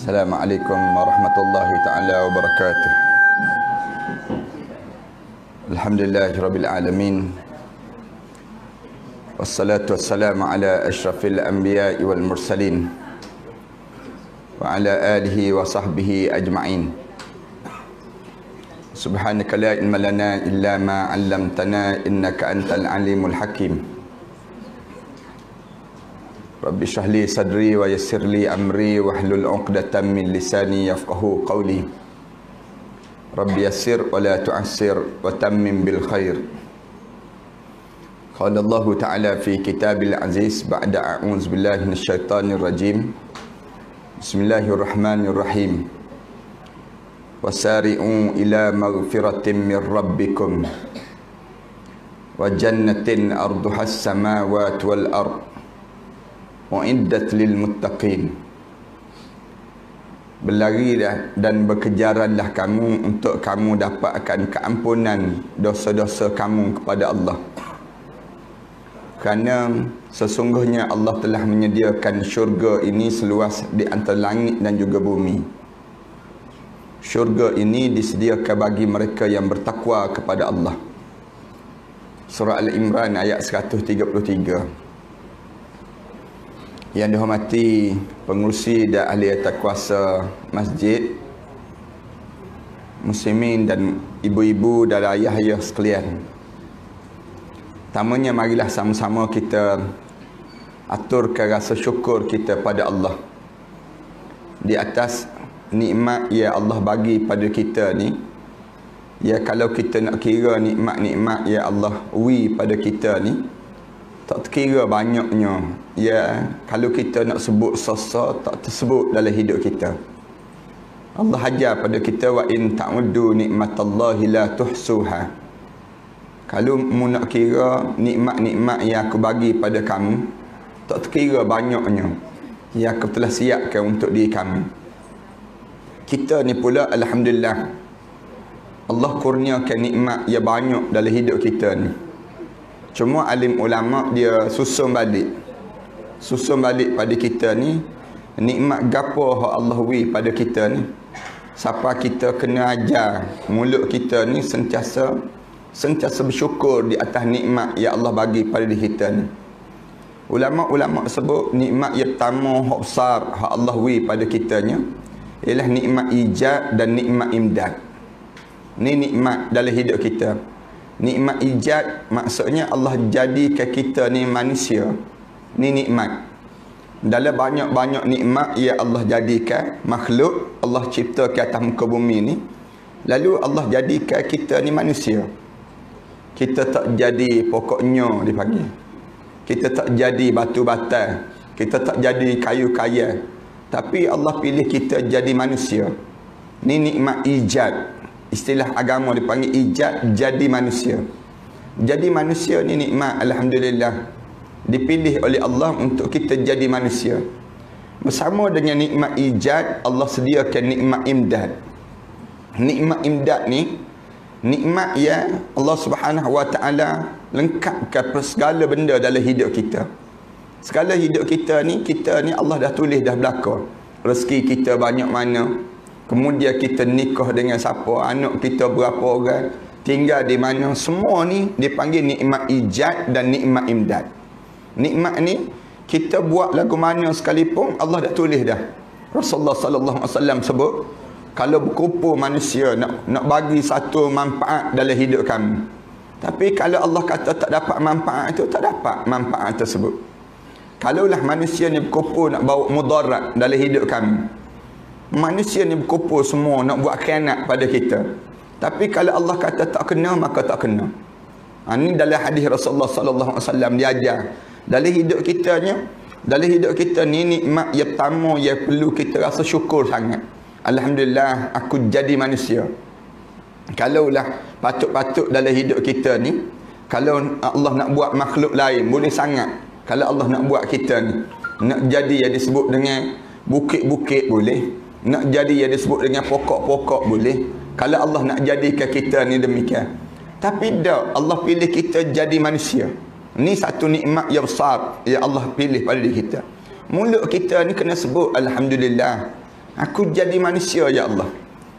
Assalamualaikum warahmatullahi ta'ala wabarakatuh. Alhamdulillahirabbil alamin. Wassalatu wassalamu ala asyrafil anbiya'i wal mursalin wa ala alihi wa sahbihi ajma'in. Subhanaka la ilma lana illa ma 'allamtana innaka antal alimul hakim. Rabbi shrah li sadri wa yassir li amri wahlul 'uqdatam min lisani yafqahu qawli. Rabbi yassir wa la tu'assir wa tammim bil khair. Qala Allah Ta'ala fi kitabil aziz ba'da a'udzu billahi minasyaitonir rajim. Bismillahirrahmanirrahim. Wasari'u ila maghfiratin min rabbikum wa jannatin arduhas samawati wal ard uiddat lil muttaqin. Berlari dan berkejaranlah kamu untuk kamu dapatkan keampunan dosa-dosa kamu kepada Allah. Kerana sesungguhnya Allah telah menyediakan syurga ini seluas di antara langit dan juga bumi. Syurga ini disediakan bagi mereka yang bertakwa kepada Allah. Surah Al-Imran ayat 133. Yang dihormati pengurusi dan ahli kuasa masjid, muslimin dan ibu-ibu dan ayah-ayah sekalian. Pertamanya marilah sama-sama kita aturkan rasa syukur kita pada Allah di atas nikmat yang Allah bagi pada kita ni. Ya, kalau kita nak kira nikmat-nikmat yang Allah beri pada kita ni, tak terkira banyaknya. Ya, kalau kita nak sebut sasa tak tersebut dalam hidup kita. Allah ajar pada kita, wa in ta'uddu nikmatallahi la tuhsuha. Kalau mu nak kira nikmat-nikmat yang aku bagi pada kamu, tak terkira banyaknya yang aku telah siapkan untuk diri kamu. Kita ni pula alhamdulillah, Allah kurniakan nikmat yang banyak dalam hidup kita ni. Cuma alim ulama dia susun balik pada kita ni, nikmat gapo hak Allah beri pada kita ni. Siapa kita kena ajar mulut kita ni sentiasa bersyukur di atas nikmat yang Allah bagi pada diri kita ni. Ulama-ulama sebut nikmat yang pertama hak besar hak Allah beri pada kitanya ialah nikmat ijad dan nikmat imdad. Ni nikmat dalam hidup kita. Nikmat ijad maksudnya Allah jadikan kita ni manusia. Ni nikmat. Dalam banyak-banyak nikmat yang Allah jadikan makhluk, Allah cipta ke atas muka bumi ni. Lalu Allah jadikan kita ni manusia. Kita tak jadi pokoknya dipanggil. Kita tak jadi batu bata. Kita tak jadi kayu kaya. Tapi Allah pilih kita jadi manusia. Ni nikmat ijad. Istilah agama dipanggil ijad, jadi manusia. Jadi manusia ni nikmat, alhamdulillah. Dipilih oleh Allah untuk kita jadi manusia. Bersama dengan nikmat ijad, Allah sediakan nikmat imdad. Nikmat imdad ni nikmat yang Allah Subhanahu wa taala lengkapkan segala benda dalam hidup kita. Segala hidup kita ni Allah dah tulis dah belaka. Rezeki kita banyak mana, kemudian kita nikah dengan siapa, anak kita berapa orang, tinggal di mana, semua ni dipanggil nikmat ijad dan nikmat imdad. Nikmat ni kita buat lagu mana sekalipun Allah dah tulis dah. Rasulullah sallallahu alaihi wasallam sebut, kalau berkumpul manusia nak bagi satu manfaat dalam hidup kamu, tapi kalau Allah kata tak dapat manfaat itu, tak dapat manfaat tersebut. Kalaulah manusia ni berkumpul nak bawa mudarat dalam hidup kamu, manusia ni berkumpul semua nak buat khianat pada kita, tapi kalau Allah kata tak kena, maka tak kena. Ini dalam hadis Rasulullah sallallahu alaihi wasallam diajar dalam hidup kita ni nikmat yang pertama yang perlu kita rasa syukur sangat. Alhamdulillah aku jadi manusia. Kalaulah patut-patut dalam hidup kita ni, kalau Allah nak buat makhluk lain boleh sangat. Kalau Allah nak buat kita ni, nak jadi yang disebut dengan bukit-bukit boleh, nak jadi yang disebut dengan pokok-pokok boleh. Kalau Allah nak jadikan kita ni demikian. Tapi dah Allah pilih kita jadi manusia. Ni satu nikmat yang besar yang Allah pilih pada diri kita. Mulut kita ni kena sebut alhamdulillah. Aku jadi manusia ya Allah.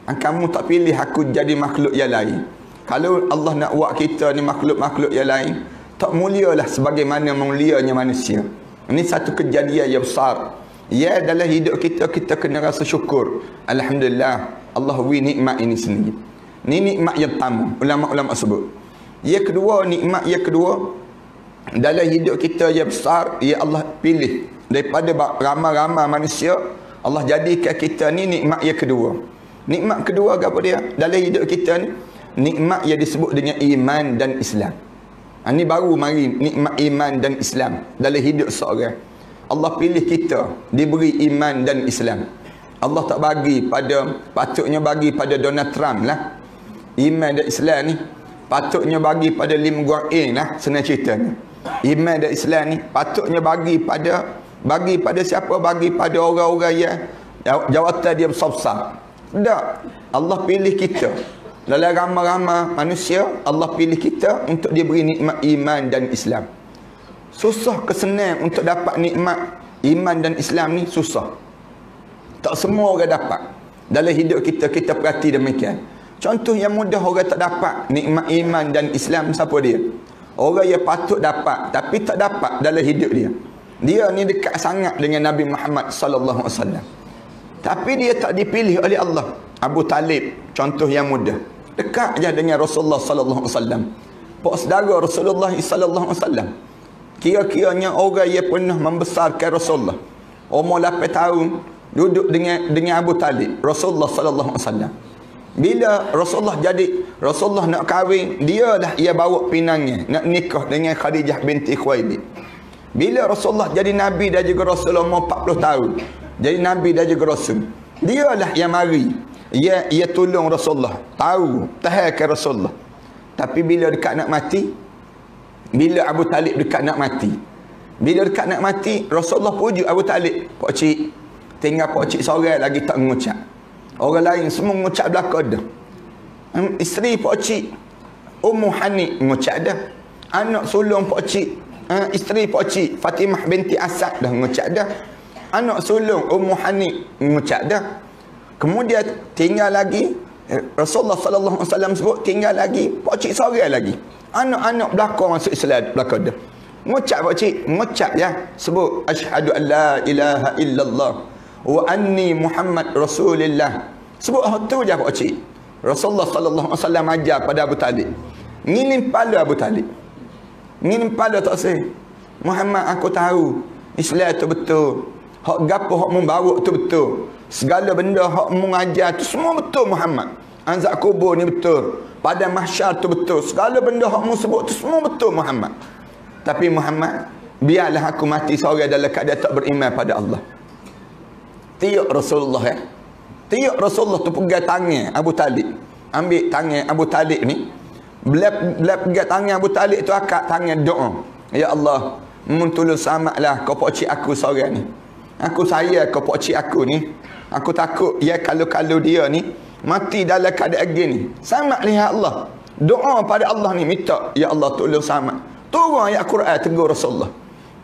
Kamu tak pilih aku jadi makhluk yang lain. Kalau Allah nak buat kita ni makhluk-makhluk yang lain, tak mulialah sebagaimana mulianya manusia. Ini satu kejadian yang besar. Ya, dalam hidup kita kena rasa syukur. Alhamdulillah, Allah beri nikmat ini sendiri. Ini nikmat yang pertama, ulama-ulama sebut. Yang kedua, nikmat yang kedua, dalam hidup kita yang besar, ya Allah pilih daripada ramai-ramai manusia, Allah jadikan kita ni nikmat yang kedua. Nikmat kedua apa dia? Dalam hidup kita ni, nikmat yang disebut dengan iman dan Islam. Ini baru mari nikmat iman dan Islam dalam hidup seorang. Allah pilih kita diberi iman dan Islam. Allah tak bagi pada, patutnya bagi pada Donald Trump lah iman dan Islam ni. Patutnya bagi pada Lim Guang Eng lah, senang ceritanya. Iman dan Islam ni patutnya bagi pada siapa? Bagi pada orang-orang yang jawatan dia besar-besar. Tak. Allah pilih kita. Dalam ramai-ramai manusia, Allah pilih kita untuk diberi nikmat iman dan Islam. Susah ke senang untuk dapat nikmat iman dan Islam ni? Susah. Tak semua orang dapat. Dalam hidup kita perhati demikian. Contoh yang mudah orang tak dapat nikmat iman dan Islam, siapa dia? Orang yang patut dapat tapi tak dapat dalam hidup dia. Dia ni dekat sangat dengan Nabi Muhammad sallallahu alaihi wasallam. Tapi dia tak dipilih oleh Allah. Abu Talib, contoh yang mudah. Dekat je dengan Rasulullah sallallahu alaihi wasallam. Pak saudara Rasulullah sallallahu alaihi wasallam. Kira-kiranya orang yang pernah membesarkan Rasulullah. Umur 8 tahun duduk dengan Abu Talib, Rasulullah sallallahu alaihi wasallam. Bila Rasulullah nak kahwin, dia dah ia bawa pinangnya nak nikah dengan Khadijah binti Khuwailid. Bila Rasulullah jadi nabi dan juga rasul umur 40 tahun. Jadi nabi dan juga rasul. Dialah yang mari. Ia tolong Rasulullah, tahu tahankan Rasulullah. Tapi bila dekat nak mati, bila Abu Talib dekat nak mati, Rasulullah pujuk Abu Talib, "Pak cik, tinggal pak cik seorang lagi tak mengucap. Orang lain semua mengucap belakang dah. Isteri pak cik Ummu Hani mengucap dah. Anak sulung pak cik, isteri pak cik Fatimah binti Asad dah mengucap dah. Anak sulung Ummu Hani mengucap dah. Kemudian tinggal lagi Rasulullah sallallahu alaihi wasallam sebut tinggal lagi pak cik seorang lagi. Anak-anak belakang masuk Islam belakang dah. Mengucap pak cik, mengucap ya, sebut asyhadu an la ilaha illallah wa anni Muhammad Rasulullah. Sebut tu je pak cik. Rasulullah sallallahu alaihi wasallam ajar pada Abu Talib. Ngilim pala Abu Talib. Ngilim pala tak sah. Muhammad, aku tahu Islam tu betul. Hak gapo hak membawa tu betul. Segala benda hak mengajar tu semua betul Muhammad. Azab kubur ni betul. Pada mahsyar tu betul. Segala benda hak mu sebut tu semua betul Muhammad. Tapi Muhammad, biarlah aku mati seorang dalam keadaan tak beriman pada Allah. Tiap Rasulullah Tiap Rasulullah tu pegang tangan Abu Talib. Ambil tangan Abu Talib ni. Bila pegang tangan Abu Talib tu akak tangan doa. Ya Allah, mun tolong selamatlah kau pak cik aku seorang ni. Aku sayang kau pak cik aku ni. Aku takut ya kalau dia ni mati dalam keadaan gini. Selamat lihat Allah. Doa pada Allah ni minta, ya Allah tolong selamat. Turun ayat Quran tegur Rasulullah.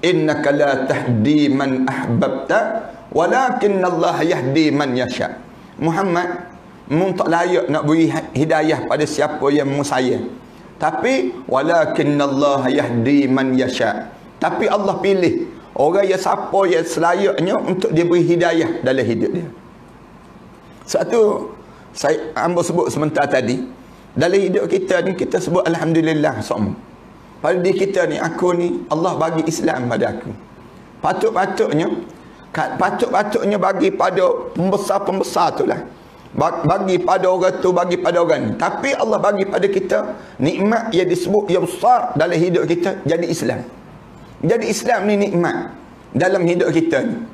Innaka la tahdi man ahbabta walakin Allah yahdi man yasha. Muhammad, mu tak layak nak beri hidayah pada siapa yang mu sayang. Tapi walakin Allah yahdi man yasha. Tapi Allah pilih orang yang siapa yang selayaknya untuk diberi hidayah dalam hidup dia. Satu saya hamba sebut sebentar tadi, dalam hidup kita ni kita sebut alhamdulillah semua. Pada diri kita ni, aku ni Allah bagi Islam pada aku. Patutnya bagi pada pembesar-pembesar tu lah. Bagi pada orang tu, bagi pada orang ni. Tapi Allah bagi pada kita nikmat yang disebut yang besar dalam hidup kita, jadi Islam. Jadi Islam ni nikmat dalam hidup kita ni.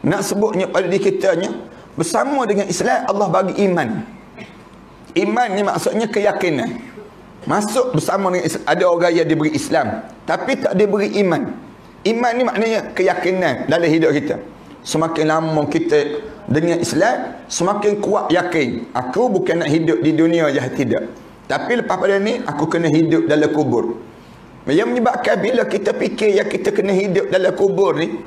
Nak sebutnya pada diri kita ni, bersama dengan Islam Allah bagi iman. Iman ni maksudnya keyakinan. Masuk bersama dengan Islam. Ada orang yang diberi Islam tapi tak diberi iman. Iman ni maknanya keyakinan dalam hidup kita. Semakin lama kita dengan Islam, semakin kuat yakin. Aku bukan nak hidup di dunia je, tidak. Tapi lepas pada ni aku kena hidup dalam kubur. Yang menyebabkan bila kita fikir yang kita kena hidup dalam kubur ni,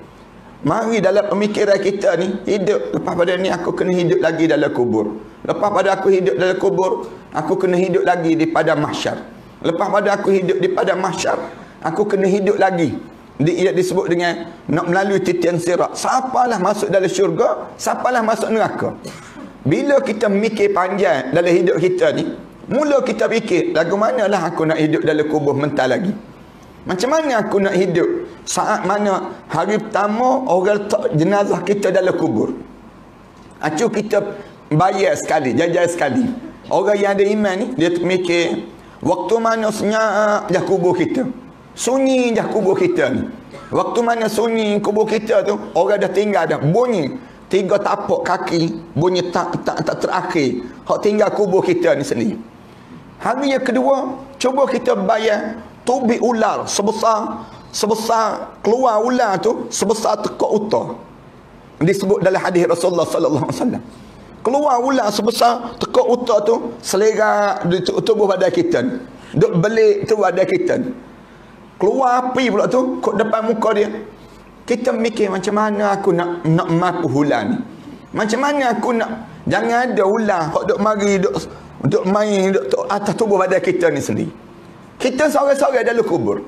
Mari dalam pemikiran kita ni, hidup lepas pada ni aku kena hidup lagi dalam kubur. Lepas pada aku hidup dalam kubur, aku kena hidup lagi di padang mahsyar. Lepas pada aku hidup di padang mahsyar, aku kena hidup lagi. Ia disebut dengan nak melalui titian sirat. Siapalah masuk dalam syurga, siapalah masuk neraka. Bila kita mikir panjang dalam hidup kita ni, mula kita fikir, lagu manalah aku nak hidup dalam kubur mental lagi. Macam mana aku nak hidup saat mana hari pertama orang letak jenazah kita dalam kubur. Acu kita bayar sekali, jajan sekali. Orang yang ada iman ni, dia mikir, waktu mana senyap dah kubur kita. Sunyi dah kubur kita ni. Waktu mana sunyi kubur kita tu, orang dah tinggal dah. Bunyi 3 tapak kaki, bunyi tak terakhir. Hak tinggal kubur kita ni sendiri. Hari yang kedua, cuba kita bayar tubi ular sebesar keluar ular tu sebesar tekuk utah. Disebut dalam hadis Rasulullah sallallahu alaihi wasallam. Keluar ular sebesar tekuk utah tu selera di tubuh badan kita. Duk belik tu badan kita. Keluar api pula tu kat depan muka dia. Kita mikir macam mana aku nak mampu ular ni. Macam mana aku nak, jangan ada ular hok duk mari duk main duk atas tubuh badan kita ni sendiri. Kita seorang-seorang dalam kubur.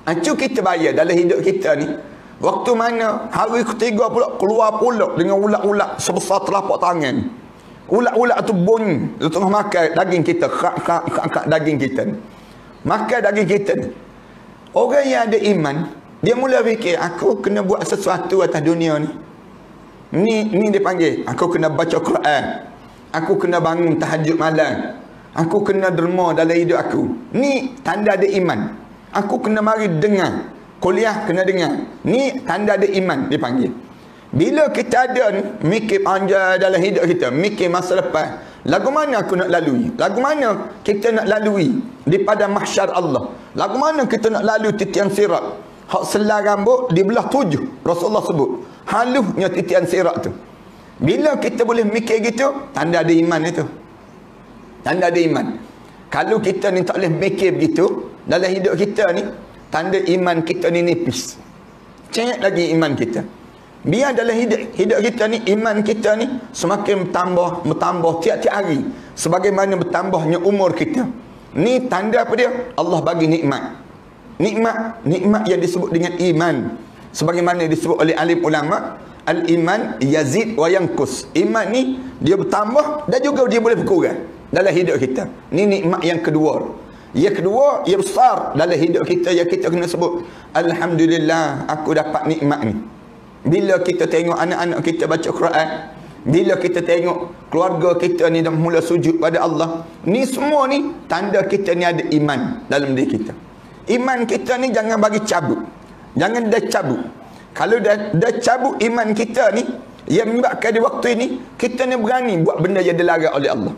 Acu kita bayar dalam hidup kita ni. Waktu mana hari ketiga pula keluar pula dengan ulat-ulat sebesar telapak tangan. Ulat-ulat tu bunyi di tengah makan daging kita, kak daging kita ni. Makan daging kita ni. Orang yang ada iman, dia mula fikir, aku kena buat sesuatu atas dunia ni. Ni dia panggil, aku kena baca Quran. Aku kena bangun tahajud malam. Aku kena derma dalam hidup aku. Ni tanda ada iman. Aku kena mari dengar. Kuliah kena dengar. Ni tanda ada iman dipanggil. Bila kita ada ni, mikir panjang dalam hidup kita, mikir masa depan, lagu mana aku nak lalui? Lagu mana kita nak lalui di padang mahsyar Allah? Lagu mana kita nak lalui titian sirat? Hak selai rambut dibelah 7. Rasulullah sebut. Halusnya titian sirat tu. Bila kita boleh mikir gitu, tanda ada iman itu. Tanda ada iman. Kalau kita ni tak boleh mikir begitu dalam hidup kita ni, tanda iman kita ni nipis. Cengek lagi iman kita. Biar dalam hidup kita ni, iman kita ni semakin bertambah tiap-tiap hari. Sebagaimana bertambahnya umur kita. Ni tanda apa dia? Allah bagi nikmat. Nikmat yang disebut dengan iman. Sebagaimana disebut oleh alim ulama, al-iman yazid wa yanqus. Iman ni dia bertambah dan juga dia boleh berkurang dalam hidup kita. Ni nikmat yang kedua. Yang kedua, yang besar dalam hidup kita yang kita kena sebut, alhamdulillah aku dapat nikmat ni. Bila kita tengok anak-anak kita baca Quran, bila kita tengok keluarga kita ni dah mula sujud pada Allah, ni semua ni tanda kita ni ada iman dalam diri kita. Iman kita ni jangan bagi cabut. Jangan dah cabut. Kalau dah cabut iman kita ni, yang menyebabkan di waktu ini kita ni berani buat benda yang dilarang oleh Allah.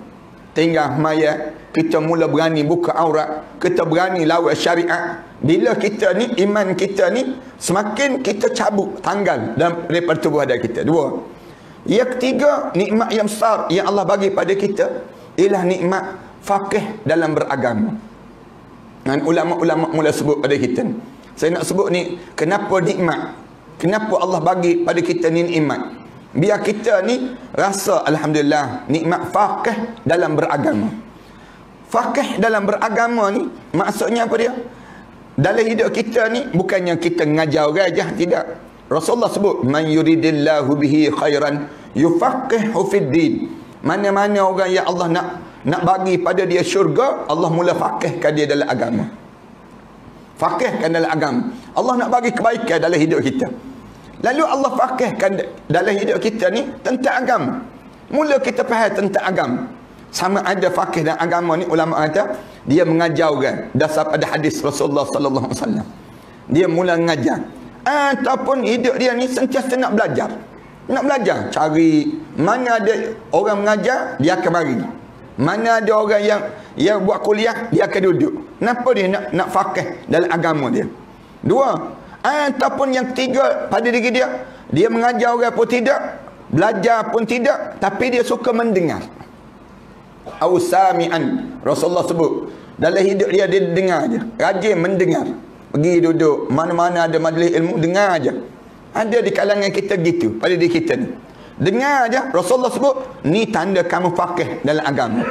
Tinggal maya, kita mula berani buka aurat, kita berani lawan syariat. Bila kita ni, iman kita ni semakin kita cabut tanggal daripada tubuh badan kita. 2. Yang ketiga, nikmat yang besar yang Allah bagi pada kita ialah nikmat faqih dalam beragama. Dan ulama-ulama mula sebut pada kita. Saya nak sebut ni, kenapa nikmat? Kenapa Allah bagi pada kita ni nikmat? Biar kita ni rasa alhamdulillah nikmat faqih dalam beragama. Faqih dalam beragama ni maksudnya apa dia? Dalam hidup kita ni bukannya kita ngajar orang aja, tidak. Rasulullah sebut man yuridillahu bihi khairan yufaqihu fid din. Mana-mana orang yang Allah nak bagi pada dia syurga, Allah mula faqihkan dia dalam agama. Faqihkan dalam agama. Allah nak bagi kebaikan dalam hidup kita. Lalu Allah faqihkan dalam hidup kita ni tentang agama. Mula kita faham tentang agama. Sama ada faqih dan agama ni, ulama kata dia mengajar orang dasar pada hadis Rasulullah sallallahu alaihi wasallam. Dia mula mengajar. Ataupun hidup dia ni sentiasa nak belajar. Nak belajar, cari mana ada orang mengajar, dia akan mari. Mana ada orang yang buat kuliah, dia akan duduk. Kenapa dia nak faqih dalam agama dia? 2. Ataupun yang ketiga pada diri dia mengajar orang pun tidak, belajar pun tidak, tapi dia suka mendengar. Ausami'an, Rasulullah sebut dalam hidup dia dengar aja, rajin mendengar. Pergi duduk mana-mana ada majlis ilmu, dengar aja. Ada di kalangan kita gitu, pada diri kita ni. Dengar aja Rasulullah sebut, ni tanda kamu faqih dalam agama.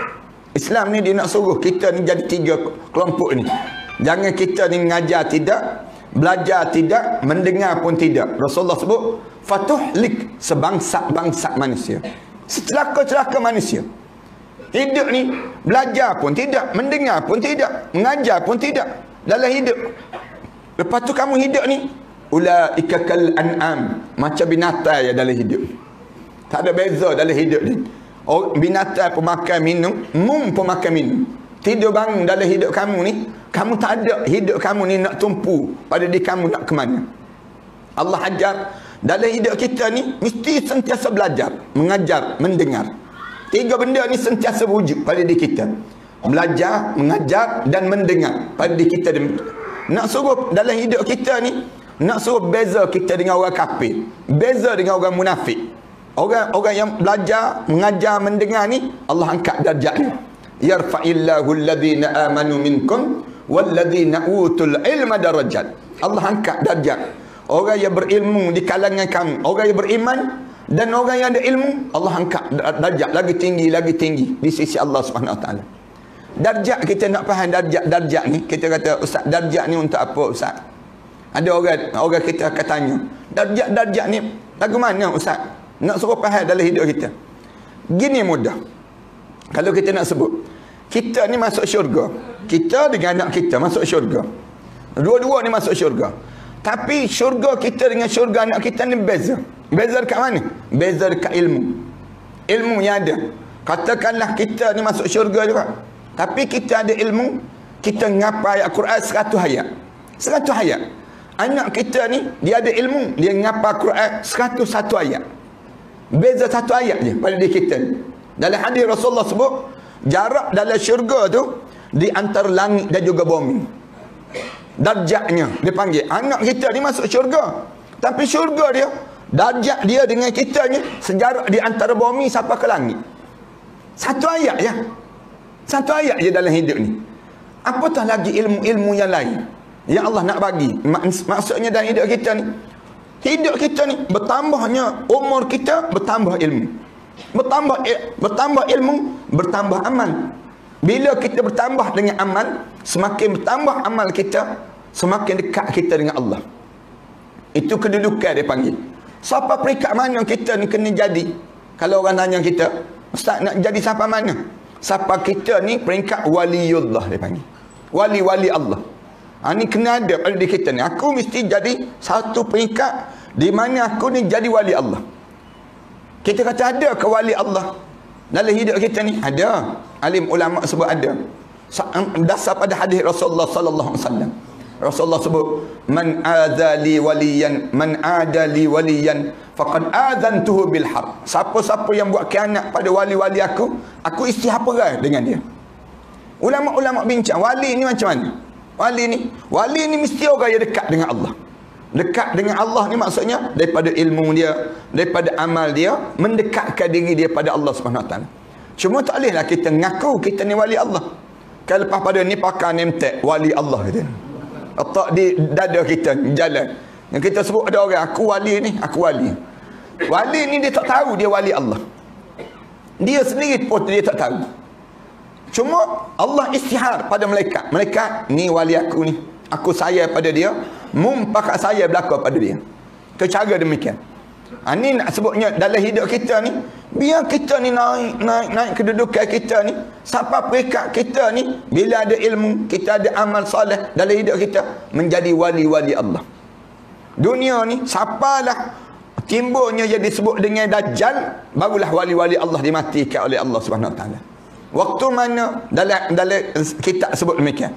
Islam ni dia nak suruh kita ni jadi 3 kelompok ni. Jangan kita ni mengajar tidak, belajar tidak, mendengar pun tidak. Rasulullah sebut, fatuhlik sebangsa-bangsa manusia. Secelaka-celaka manusia. Hidup ni belajar pun tidak, mendengar pun tidak, mengajar pun tidak dalam hidup. Lepas tu kamu hidup ni ulaika kal an'am, macam binatang ya dalam hidup. Tak ada beza dalam hidup ni. Binatang pun makan minum, pun makan minum. Tidur bangun dalam hidup kamu ni, kamu tak ada hidup kamu ni nak tumpu pada diri kamu nak ke mana. Allah ajar dalam hidup kita ni mesti sentiasa belajar, mengajar, mendengar. 3 benda ni sentiasa wujud pada diri kita. Belajar, mengajar dan mendengar pada diri kita. Nak suruh dalam hidup kita ni, nak suruh beza kita dengan orang kafir, beza dengan orang munafik. Orang yang belajar, mengajar, mendengar ni Allah angkat darjat dia. Yarfa'illahu alladhina amanu minkum walladhina utul ilma darajat. Allah angkat darjat orang yang berilmu di kalangan kamu, orang yang beriman dan orang yang ada ilmu, Allah angkat darjat lagi tinggi di sisi Allah Subhanahu Wa Taala. Darjat, kita nak faham darjat ni. Kita kata, ustaz, darjat ni untuk apa ustaz? Ada orang kita akan tanya, darjat ni lagu mana ustaz? Nak suruh faham dalam hidup kita. Gini mudah. Kalau kita nak sebut, kita ni masuk syurga, kita dengan anak kita masuk syurga, dua-dua ni masuk syurga. Tapi syurga kita dengan syurga anak kita ni beza. Beza dekat mana? Beza dekat ilmu. Ilmu yang ada. Katakanlah kita ni masuk syurga juga, tapi kita ada ilmu, kita ngapal ayat Quran 100 ayat. 100 ayat. Anak kita ni, dia ada ilmu, dia ngapal Quran 101 ayat. Beza 1 ayat je pada diri kita ni. Dalam hadis Rasulullah sebut, jarak dalam syurga tu di antara langit dan juga bumi. Darjatnya dia panggil. Anak kita ni masuk syurga, tapi syurga dia, darjat dia dengan kita ni sejarak di antara bumi sampai ke langit. 1 ayat je. 1 ayat je dalam hidup ni. Apatah lagi ilmu-ilmu yang lain yang Allah nak bagi. Maksudnya dalam hidup kita ni, hidup kita ni bertambahnya umur kita, bertambah ilmu. Bertambah ilmu, bertambah amal. Bila kita bertambah dengan amal, semakin bertambah amal kita, semakin dekat kita dengan Allah. Itu kedudukan dia panggil. Siapa peringkat mana kita ni kena jadi? Kalau orang tanya kita, ustaz nak jadi siapa mana? Siapa kita ni peringkat waliullah dia panggil. Wali-wali Allah. Ni kena ada pada diri kita ni. Aku mesti jadi satu peringkat di mana aku ni jadi wali Allah. Kita kata ada ke wali Allah dalam hidup kita ni? Ada. Alim ulama sebut ada. Dasar pada hadis Rasulullah sallallahu alaihi wasallam. Rasulullah sebut, man adali waliyan faqad adantuhu bil harb. Siapa-siapa yang buat khianat pada wali-wali aku isytihar perang dengan dia. Ulama-ulama bincang, wali ni macam mana? Wali ni mesti orang yang dekat dengan Allah. Dekat dengan Allah ni maksudnya daripada ilmu dia, daripada amal dia, mendekatkan diri dia pada Allah Subhanahu Wa Taala. Cuma tak bolehlah kita ngaku kita ni wali Allah. Kalau lepas pada ni pakai name tag wali Allah kita. Letak di dada kita jalan. Yang kita sebut ada orang, aku wali ni, aku wali. Wali ni dia tak tahu dia wali Allah. Dia sendiri pun dia tak tahu. Cuma Allah isytihar pada malaikat. Malaikat, ni wali aku ni. Aku sayang pada dia, pakat saya berlaku pada dia. Itu cara demikian. Ini nak sebutnya dalam hidup kita ni, biar kita ni naik kedudukan kita ni, sampai peringkat kita ni, bila ada ilmu, kita ada amal soleh dalam hidup kita, menjadi wali-wali Allah. Dunia ni, siapalah timbulnya yang disebut dengan Dajjal, barulah wali-wali Allah dimatikan oleh Allah Subhanahu Wa Taala. Waktu mana dalam kitab sebut demikian,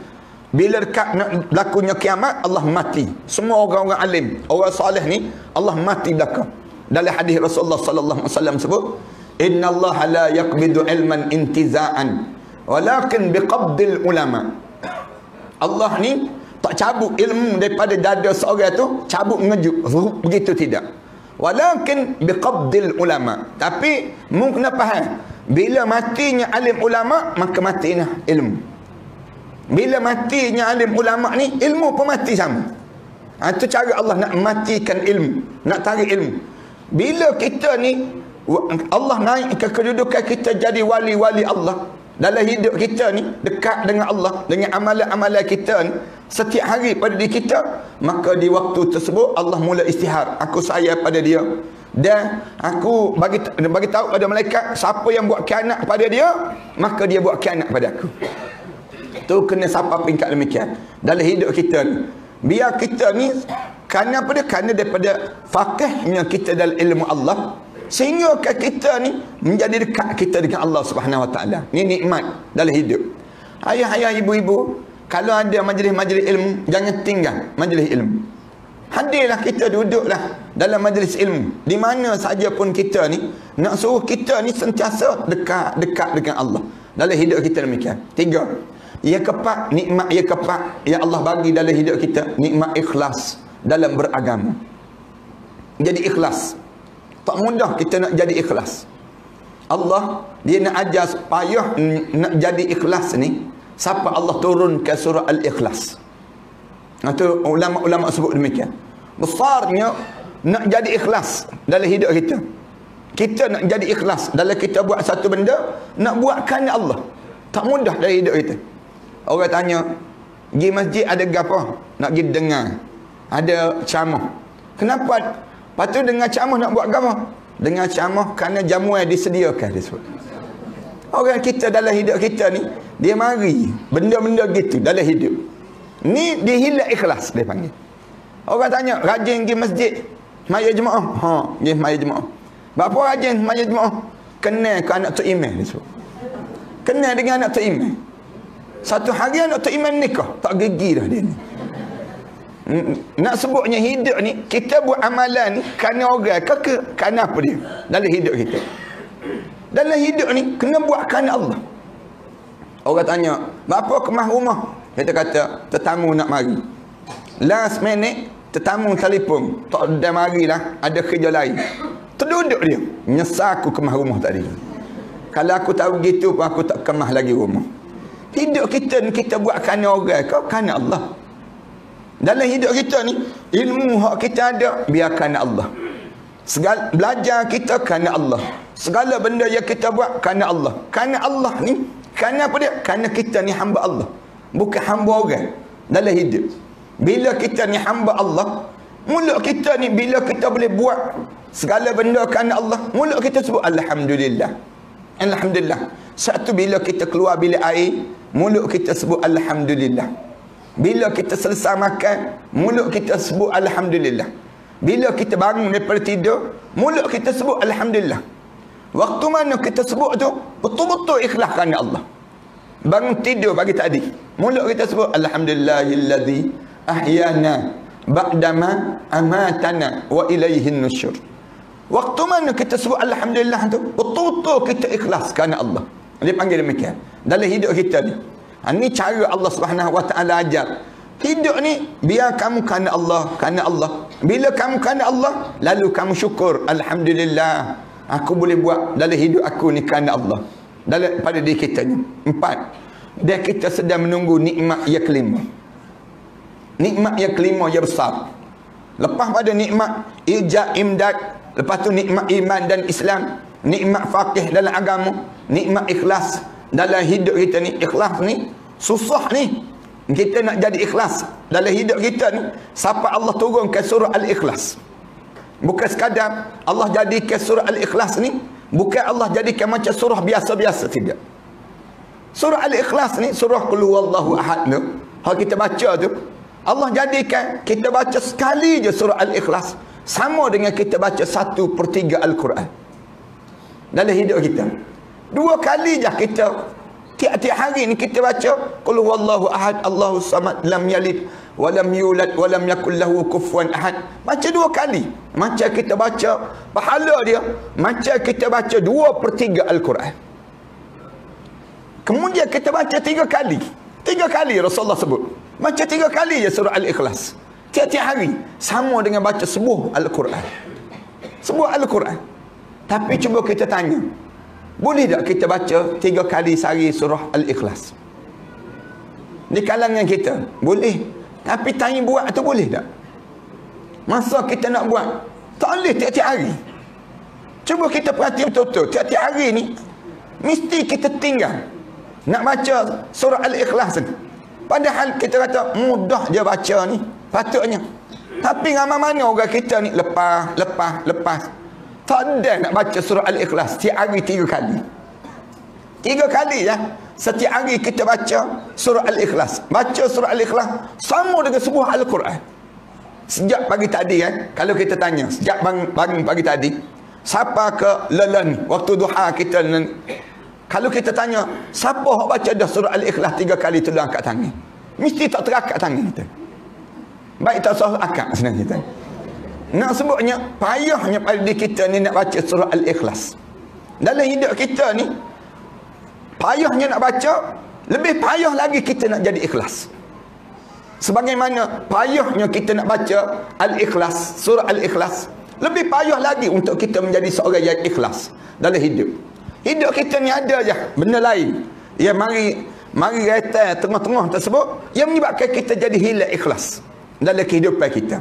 bila dekat nak berlakunya kiamat, Allah mati semua orang-orang alim, orang soleh ni Allah mati belakang. Dalam hadis Rasulullah sallallahu alaihi wasallam sebut, innallaha la yaqbidu ilman intiza'an walakin biqabdil ulama. Allah ni tak cabut ilmu daripada dada seorang tu, cabut mengejuk begitu tidak. Walakin biqabdil ulama. Tapi mu kena faham, bila matinya alim ulama, maka matinya ilmu. Bila matinya alim ulama ni, ilmu pun mati sama. Itu cara Allah nak matikan ilmu, nak tarik ilmu. Bila kita ni Allah naik ke kedudukan kita jadi wali-wali Allah, dalam hidup kita ni dekat dengan Allah, dengan amalan-amalan kita ni setiap hari pada diri kita, maka di waktu tersebut Allah mula istihar, aku sayang pada dia, dan aku bagi tahu pada malaikat, siapa yang buat khianat pada dia, maka dia buat khianat pada aku. Tu kena siapa peringkat demikian dalam hidup kita ni. Biar kita ni kerana apa dia? Kerana daripada faqihnya kita dalam ilmu Allah, sehingga kita ni menjadi dekat kita dengan Allah Subhanahu Wa Taala. Ni nikmat dalam hidup. Ayah-ayah, ibu-ibu, kalau ada majlis-majlis ilmu, jangan tinggal majlis ilmu. Hadirlah, kita duduklah dalam majlis ilmu. Di mana saja pun kita ni, nak suruh kita ni sentiasa dekat dengan Allah. Dalam hidup kita demikian. 3. Yang keempat, nikmat yang keempat yang Allah bagi dalam hidup kita, nikmat ikhlas dalam beragama. Jadi ikhlas. Tak mudah kita nak jadi ikhlas. Allah dia nak ajar supaya nak jadi ikhlas ni, siapa Allah turunkan surah Al-Ikhlas. Itu ulama-ulama sebut demikian. Besarnya nak jadi ikhlas dalam hidup kita. Kita nak jadi ikhlas dalam kita buat satu benda, nak buat kerana Allah. Tak mudah dalam hidup kita. Orang tanya, pergi masjid ada apa? Nak pergi dengar ada ceramah. Kenapa? Lepas tu dengar ceramah nak buat apa? Dengar ceramah kerana jamuan disediakan, dia sebut. Orang kita dalam hidup kita ni, dia mari benda-benda gitu dalam hidup. Ni dia hilang ikhlas, dia panggil. Orang tanya, rajin pergi masjid maya jemaah? Ha, pergi maya jemaah. Berapa rajin maya jemaah? Kenal ke anak Tok Imam, dia sebut. Kenal dengan anak Tok Imam. Satu hari anak Tok Imam nikah, tak gigi dah dia ni. Nak sebutnya hidup ni, kita buat amalan ni kerana orang ke kerana apa dia dalam hidup kita. Dalam hidup ni kena buat kerana Allah. Orang tanya, berapa kemah rumah? Kita kata, tetamu nak mari. Last minute tetamu telefon, tak ada marilah, ada kerja lain. Terduduk dia, nyesal aku kemah rumah tadi. Kalau aku tahu gitu pun aku tak kemah lagi rumah. Hidup kita ni kita buat kerana orang ke kerana Allah. Dalam hidup kita ni, ilmu hak kita ada, biarkan Allah. Segala belajar kita kerana Allah. Segala benda yang kita buat kerana Allah. Kerana Allah ni, kerana apa dia? Kerana kita ni hamba Allah, bukan hamba orang dalam hidup. Bila kita ni hamba Allah, mulut kita ni bila kita boleh buat segala benda kerana Allah, mulut kita sebut Alhamdulillah. Alhamdulillah. Satu, bila kita keluar bilik air, mulut kita sebut Alhamdulillah. Bila kita selesai makan, mulut kita sebut Alhamdulillah. Bila kita bangun daripada tidur, mulut kita sebut Alhamdulillah. Waktu mana kita sebut tu, betul-betul ikhlas kerana Allah. Bangun tidur pagi tadi, mulut kita sebut Alhamdulillahillazi ahyana ba'dama amatana wa ilaihin nusyur. Waktu mana kita sebut Alhamdulillah tu, betul-betul kita ikhlas kerana Allah. Dia panggil demikian dalam hidup kita ni. Ini cara Allah Subhanahu Wa Taala ajar. Hidup ni biar kamu kerana Allah, kerana Allah. Bila kamu kerana Allah, lalu kamu syukur, Alhamdulillah, aku boleh buat dalam hidup aku ni kerana Allah. Dalam pada diri kita ni. 4. Dan kita sedang menunggu nikmat yang kelima. Nikmat yang kelima yang besar. Lepas pada nikmat ijab imdad, lepas tu nikmat iman dan Islam, nikmat faqih dalam agama, nikmat ikhlas dalam hidup kita ni. Ikhlas ni susah ni. Kita nak jadi ikhlas dalam hidup kita ni, siapa Allah turunkan surah Al-Ikhlas. Bukan sekadar Allah jadikan surah Al-Ikhlas ni, bukan Allah jadikan macam surah biasa-biasa, tidak. Surah Al-Ikhlas ni, surah Qul Huwallahu Ahad tu, kalau kita baca tu, Allah jadikan kita baca sekali je surah Al-Ikhlas, sama dengan kita baca 1/3 Al-Quran dalam hidup kita. 2 kali je kita, tiap-tiap hari ni kita baca Qul Huwallahu Ahad, Allahus Samad, lam yalid wa lam yulad wa lam yakul lahu kufuwan ahad. Baca 2 kali. Macam kita baca, pahala dia macam kita baca 2/3 Al-Quran. Kemudian kita baca 3 kali. 3 kali Rasulullah sebut. Baca 3 kali je surah Al-Ikhlas. Tiap-tiap hari sama dengan baca sebuah Al-Quran. Sebuah Al-Quran. Tapi cuba kita tanya, boleh tak kita baca 3 kali sehari surah Al-Ikhlas? Di kalangan kita boleh. Tapi tanya buat tu boleh tak? Masa kita nak buat, tak boleh tiap-tiap hari. Cuba kita perhati betul-betul. Tiap-tiap hari ni, mesti kita tinggal nak baca surah Al-Ikhlas ni. Padahal kita kata, mudah je baca ni. Patutnya. Tapi ramai mana orang kita ni, lepas. Tak ada nak baca surah Al-Ikhlas. Setiap hari 3 kali. 3 kali ya. Setiap hari kita baca surah Al-Ikhlas. Baca surah Al-Ikhlas sama dengan sebuah Al-Quran. Sejak pagi tadi kan, kalau kita tanya, sejak bangun pagi tadi, siapa ke lelan waktu duha kita, kalau kita tanya, siapa yang baca dah surah Al-Ikhlas 3 kali tu angkat tangan? Mesti tak terangkat tangan kita. Baik tak sah akak sebenarnya kita. Nak sebutnya, payahnya pada diri kita ni nak baca surah Al-Ikhlas. Dalam hidup kita ni, payahnya nak baca, lebih payah lagi kita nak jadi ikhlas. Sebagaimana payahnya kita nak baca Al-Ikhlas, surah Al-Ikhlas, lebih payah lagi untuk kita menjadi seorang yang ikhlas dalam hidup. Hidup kita ni ada je benda lain yang mari retai tengah-tengah tersebut yang menyebabkan kita jadi hilang ikhlas dalam kehidupan kita.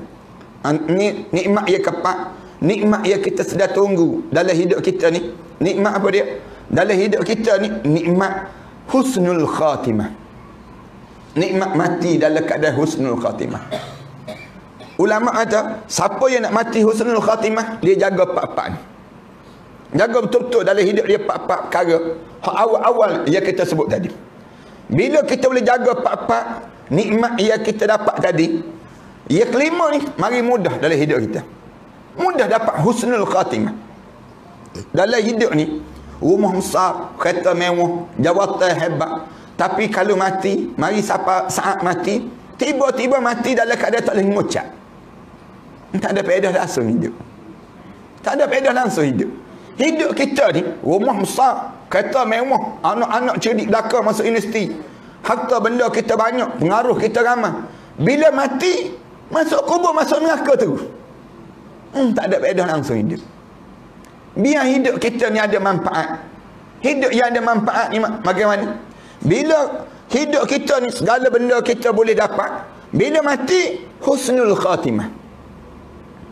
Nikmat yang kepak, nikmat yang kita sedang tunggu dalam hidup kita ni. Nikmat apa dia? Dalam hidup kita ni, nikmat husnul khatimah. Nikmat mati dalam keadaan husnul khatimah. Ulama kata, siapa yang nak mati husnul khatimah, dia jaga empat-empat ni. Jaga betul-betul dalam hidup dia empat-empat perkara. Awal-awal yang kita sebut tadi. Bila kita boleh jaga empat-empat nikmat yang kita dapat tadi, yang kelima ni, mari mudah dalam hidup kita. Mudah dapat husnul khatimah. Dalam hidup ni, rumah besar, kereta mewah, jawatan hebat. Tapi kalau mati, mari saat mati, tiba-tiba mati dalam keadaan tak boleh mengucap. Tak ada faedah langsung hidup. Tak ada faedah langsung hidup. Hidup kita ni, rumah besar, kereta mewah, anak-anak cerdik belakang masuk universiti, harta benda kita banyak, pengaruh kita ramai. Bila mati, masuk kubur, masuk neraka terus. Tak ada faedah langsung hidup. Biar hidup kita ni ada manfaat. Hidup yang ada manfaat ni bagaimana? Bila hidup kita ni segala benda kita boleh dapat, bila mati husnul khatimah.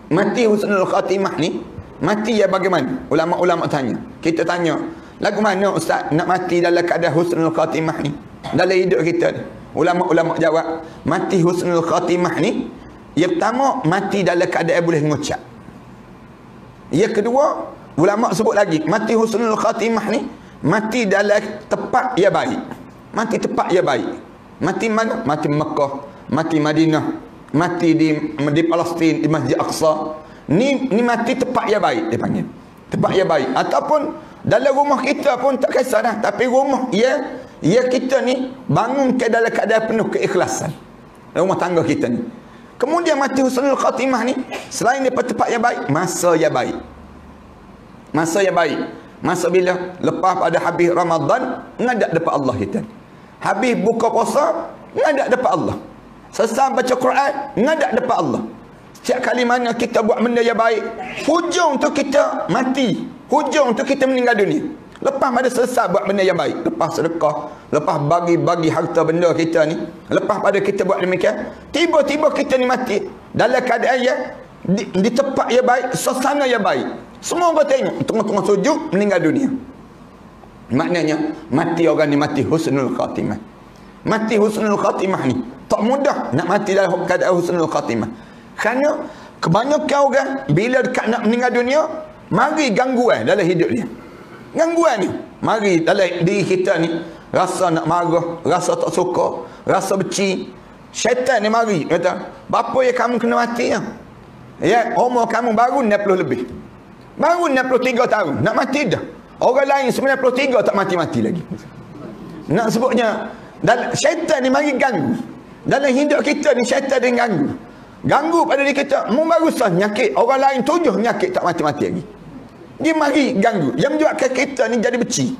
Mati husnul khatimah ni, mati ya bagaimana? Ulama-ulama tanya. Kita tanya, lagu mana ustaz nak mati dalam keadaan husnul khatimah ni? Dalam hidup kita ni. Ulama-ulama jawab, mati husnul khatimah ni, yang pertama mati dalam keadaan boleh mengucap. Yang kedua, ulama sebut lagi, mati husnul khatimah ni, mati dalam tempat yang baik. Mati tempat yang baik. Mati mana? Mati Mekah, mati Madinah, mati di Palestin, di Masjid Aqsa. Ni mati tempat yang baik dia panggil. Tempat yang baik. Ataupun dalam rumah kita pun tak kisah dah, tapi rumah ya kita ni bangun ke dalam keadaan penuh keikhlasan. Rumah tangga kita ni. Kemudian mati husnul khatimah ni, selain daripada tempat yang baik, masa yang baik. Masa yang baik. Masa bila? Lepas pada habis Ramadan, ngadak depan Allah kita. Habis buka puasa, ngadak depan Allah. Selesai baca Quran, ngadak depan Allah. Setiap kali mana kita buat benda yang baik, hujung tu kita mati. Hujung tu kita meninggal dunia. Lepas pada selesai buat benda yang baik, lepas sedekah, lepas bagi harta benda kita ni, lepas pada kita buat demikian, tiba-tiba kita ni mati dalam keadaan yang di tempat yang baik, suasana yang baik. Semua orang tengok, tengah-tengah sujud, meninggal dunia. Maknanya, mati orang ni mati husnul khatimah. Mati husnul khatimah ni, tak mudah nak mati dalam keadaan husnul khatimah. Kerana, kebanyakan orang, bila dekat nak meninggal dunia, mari gangguan dalam hidup dia. Gangguan ni, mari dalam diri kita ni, rasa nak marah, rasa tak suka, rasa benci. Syaitan ni mari, kata, bapa ya kamu kena mati ya? Ya, umur kamu baru 60 lebih. Baru 63 tahun, nak mati dah. Orang lain 93 tak mati-mati lagi. Nak sebutnya, syaitan ni mari ganggu. Dalam hidup kita ni, syaitan dia ganggu. Ganggu pada diri kita, mu baru sah nyakit. Orang lain 7 nyakit tak mati-mati lagi. Dia mari ganggu. Yang menyebabkan kita ni jadi benci.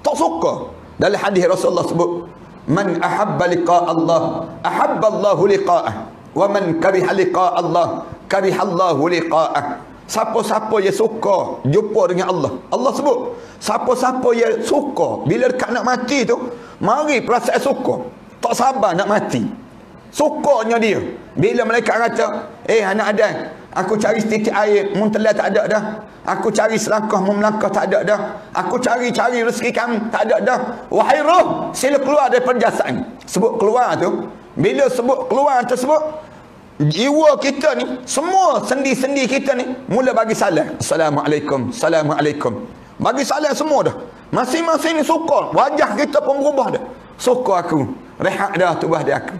Tak suka. Dalam hadis Rasulullah sebut, man ahabba liqa' Allah, ahabba Allahu liqa'ah. Wa man kariha liqa' Allah, kariha Allahu liqa'ah. Siapa-siapa yang suka jumpa dengan Allah. Allah sebut, siapa-siapa yang suka, bila dekat nak mati tu, mari perasaan suka. Tak sabar nak mati. Sukanya dia. Bila mereka kata, anak Adam, Aku cari sedikit air, mun telah tak ada dah. Aku cari selangkah, mun melangkah tak ada dah. Aku cari rezeki kamu, tak ada dah. Wahai roh, sila keluar daripada jasad ni. Sebut keluar tu, bila sebut keluar tersebut, jiwa kita ni, semua sendi-sendi kita ni mula bagi salam. Assalamualaikum, Assalamualaikum. Bagi salam semua dah. Masing-masing ni suka. Wajah kita pun berubah dah. Suka aku. Rehat dah tubuh dia aku.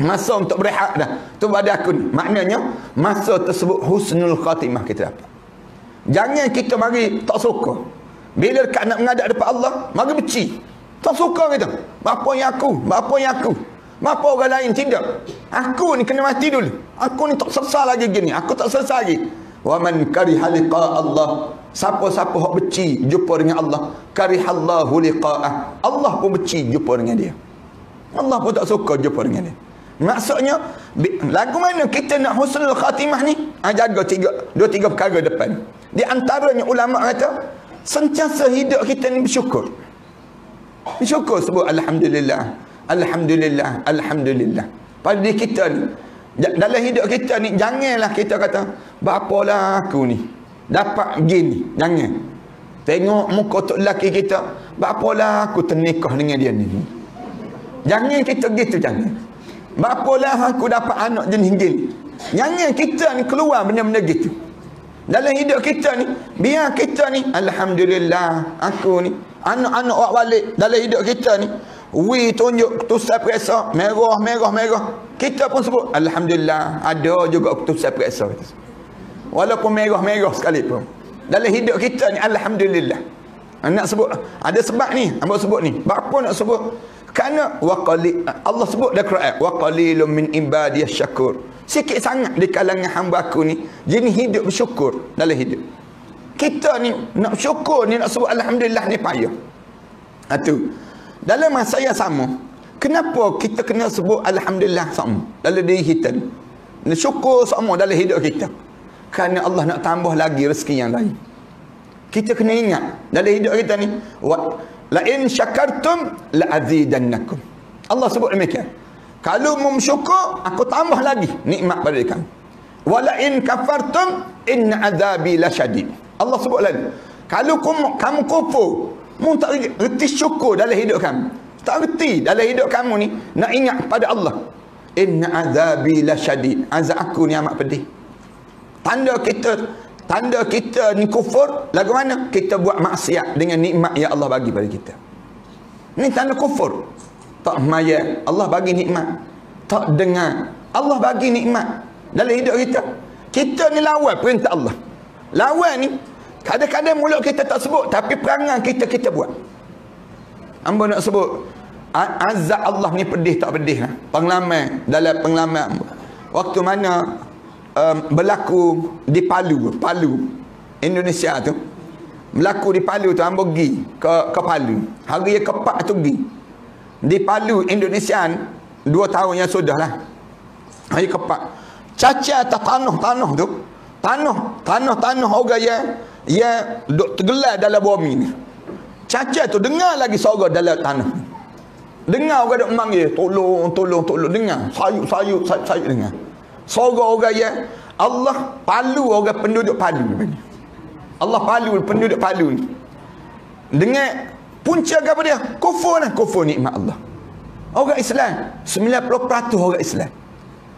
Masa untuk berehat dah tubuh dia aku ni. Maknanya masa tersebut husnul khatimah kita dapat. Jangan kita mari tak suka. Bila dekat nak menghadap depan Allah, mari benci. Tak suka kita. Bapa yang aku, bapa yang aku. Bapa orang lain tidak. Aku ni kena mati dulu. Aku ni tak selesai lagi gini. Aku tak selesai lagi. Wa man kariha liqa Allah. Siapa-siapa hak benci jumpa dengan Allah, karihallahu liqa'ah. Allah pun benci jumpa dengan dia. Allah pun tak suka jumpa dengan dia. Maksudnya lagu mana kita nak husnul khatimah ni? Jaga dua tiga perkara depan. Di antaranya ulama kata sentiasa hidup kita ni bersyukur. Bersyukur sebut alhamdulillah, alhamdulillah, alhamdulillah. Pada diri kita ni, dalam hidup kita ni, janganlah kita kata bapalah aku ni dapat gini. Jangan tengok muka tok lelaki kita, bapalah aku ternikah dengan dia ni. Jangan kita gitu, jangan. Bapalah aku dapat anak jenis gini. Jangan kita ni keluar benda-benda gitu dalam hidup kita ni. Biar kita ni alhamdulillah, aku ni anak-anak awak balik dalam hidup kita ni, tunjuk ketusan periksa merah. Kita pun sebut alhamdulillah, ada juga ketusan periksa. Walaupun merah sekalipun dalam hidup kita ni, alhamdulillah. Nak sebut ada sebab ni, abang sebut ni. Apa nak sebut? Kerana Allah sebut dalam Quran, wa qalilum min ibadiyas syakur. Sikit sangat di kalangan hamba aku ni jenis hidup bersyukur dalam hidup. Kita ni nak syukur ni, nak sebut alhamdulillah ni payah. Itu dalam masa yang sama, kenapa kita kena sebut alhamdulillah sama dalam diri kita ni? Nak syukur sama dalam hidup kita. Kerana Allah nak tambah lagi rezeki yang lain. Kita kena ingat dalam hidup kita ni, la in syakartum la azidannakum. Allah sebut demikian. Kalau mau bersyukur, aku tambah lagi nikmat pada kamu. Wa la in kafartum inna azabi lasyadid. Allah sebut lagi. Kalau kamu kufur, mu tak reti syukur dalam hidup kamu, tak reti dalam hidup kamu ni nak ingat pada Allah, inna azabi lasyadid. Azab aku ni amat pedih. Tanda kita ni kufur lagu mana? Kita buat maksiat dengan nikmat yang Allah bagi pada kita. Ni tanda kufur. Tak maya Allah bagi nikmat, tak dengar Allah bagi nikmat dalam hidup kita. Kita ni lawan perintah Allah. Lawan ni kadang-kadang mulut kita tak sebut, tapi perangai kita buat. Hamba nak sebut azab Allah ni pedih tak pedih lah. Pengalaman dalam pengalaman waktu mana berlaku di Palu Indonesia tu, berlaku di Palu tu, hamba pergi ke Palu hari yang keempat tu pergi di Palu Indonesia 2 tahun yang sudah lah. Hari keempat caca atas tanah tu, tanah orang yang duk tergelar dalam bumi ni. Caca tu dengar lagi suara dalam tanah, dengar orang duk memanggil tolong, dengar sayuk dengar suara orang yang Allah palu orang penduduk Palu. Allah palu penduduk Palu ni dengan punca apa dia? Kufur nikmat Allah. Orang Islam 90% orang Islam,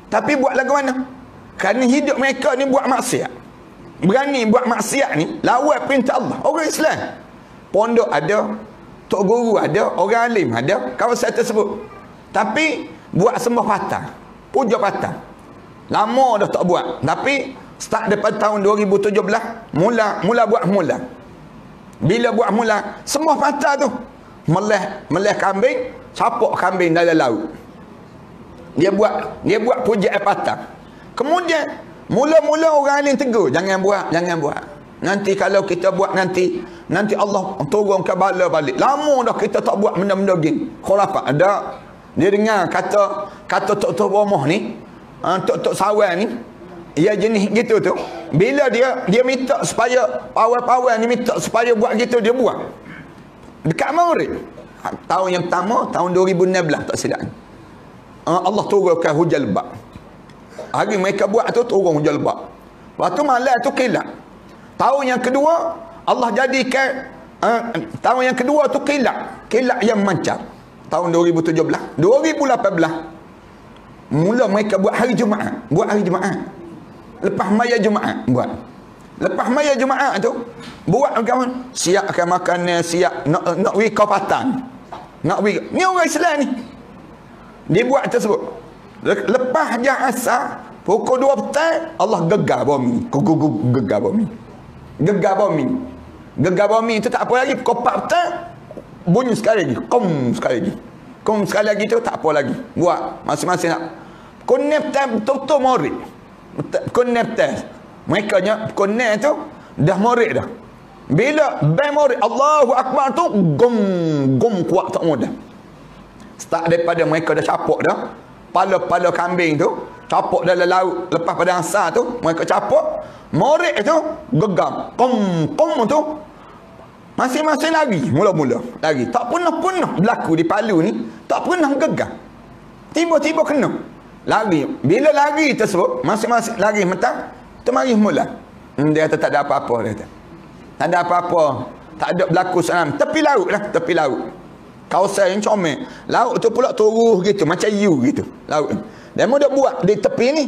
tapi buat lagu mana? Kerana hidup mereka ni buat maksiat, berani buat maksiat ni, lawan perintah Allah. Orang Islam, pondok ada, tok guru ada, orang alim ada kawasan tersebut, tapi buat sembah patah, puja patah. Lama dah tak buat, tapi start daripada tahun 2017 mula buat. Bila buat mula, sembah patah tu meleh kambing, capok kambing dalam laut. Dia buat puja patah. Kemudian mula-mula orang lain tegur, jangan buat. Nanti kalau kita buat nanti Allah turunkan bala balik. Lama dah kita tak buat benda-benda gini. Khurafat ada. Dia dengar kata tok rumah ni, tok sawan ni, ia jenis gitu tu. Bila dia minta supaya pawai-pawai ni minta supaya buat gitu, dia buat. Dekat Maghrib tahun yang pertama, tahun 2016 tak silap. Allah turunkan hujan lebat. Hari mereka buat tu turun hujan lebat. Waktu malam tu kilat. Tahun yang kedua Allah jadikan tahun yang kedua tu kilat yang mancar. Tahun 2017, 2018 mula mereka buat hari Jumaat. Lepas maya Jumaat buat. Lepas maya Jumaat tu buat kawan, siapkan makanan, siap nak pergi Kapatan. Nak pergi. Ni orang Islam ni. Dia buat tersebut. Lepas jam asar pukul 2 petang Allah gegar bumi. Gegar bumi. Gegar bumi tu tak apa lagi. Pukul 4 petang bunyi sekali lagi. Kom sekali lagi tu tak apa lagi. Buat masing-masing nak. Pukul 6 petang betul-betul morik. Pukul 6 petang. Mereka nya pukul 6 tu dah morik dah. Bila bang morik Allahu Akbar tu gom kuat tak mudah. Start daripada mereka dah capuk dah. Pala kambing tu capuk dalam laut. Lepas pada asar tu mereka capuk. Morik tu gegam. Kom tu masing-masing lagi. Mula-mula lagi. Tak pernah berlaku di Palu ni. Tak pernah gegam. Tiba-tiba kena. Lagi. Bila lagi tersebut masing-masing lagi mentang. Tu mari mula. Dia kata tak ada apa-apa. Dia kata tak ada apa-apa. Tak ada berlaku salam. Tepi laut lah. Tepi laut. Kawasan yang comel. Laut tu pula turuh gitu. Macam you gitu. Laut. Dan mau dia buat di tepi ni.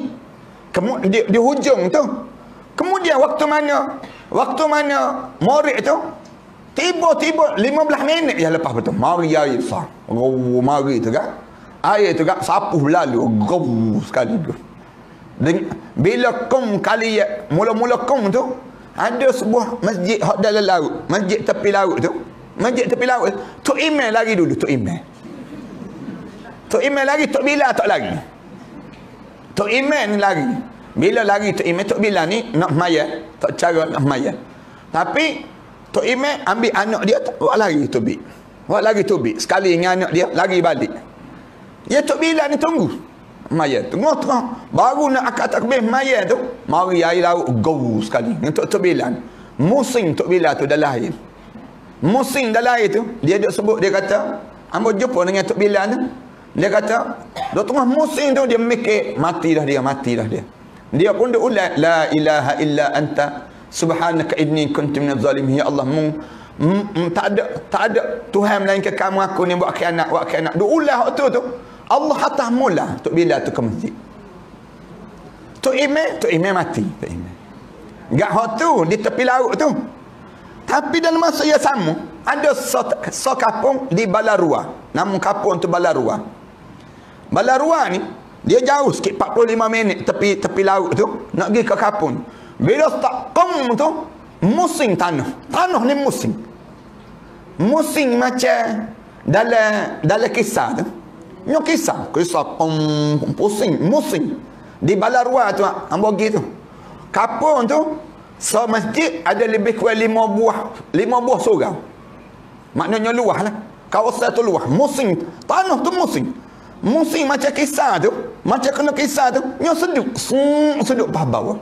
Di hujung tu. Kemudian waktu mana morik tu. Tiba-tiba 15 minit yang lepas betul. Mari air besar. Mari tu kan. Air tu kan sapuh lalu. Sekali tu. Bila kom kali mula-mula kom tu ada sebuah masjid hak dalam laut, masjid tepi laut tu. Masjid tepi laut Tok Imam lagi dulu. Tok Imam lagi, Tok Bilal tak lagi. Tok Imam ni lagi. Bila lagi Tok Imam, Tok Bilal ni nak maya, tak cara nak maya. Tapi Tok Imam ambil anak dia buat lagi Tok Bi. Sekali dengan anak dia lagi balik. Ya Tok Bilal ni tunggu maya, tengah baru nak akad takbir maya tu mari air laut sekali untuk Tok Bilal. Musim Tok Bilal tu dalam air. Musim dalam air tu dia duk sebut, dia kata hamba jumpa dengan Tok Bilal tu, dia kata duk tengah musim tu dia mikir mati dah dia. Dia pun duk ulat la ilaha illa anta subhanaka inni kuntu minaz zalimin. Ya Allah, tak ada Tuhan melainkan kamu, aku ni buat khianat. Duk ulat waktu tu Allah atas mula Tok Bilal tu ke masjid. Tok Imam mati. Gak hot tu di tepi laut tu. Tapi dalam masa yang sama ada kampung di Balarua. Nama kampung tu Balarua. Balarua ni dia jauh sikit 45 minit tepi laut tu nak pergi ke kampung. Bila start kom tu musim tanah ni musim macam dalam kisah tu. Nyo kisah pusing musim di Balarua tu hamba pergi tu. Kampung tu masjid ada lebih kurang 5 buah surau. Maknanya luas lah. Kawasan tu luas. Musim tanah tu musim macam kisah tu, macam kena kisah tu, nyo seduk pas bawah.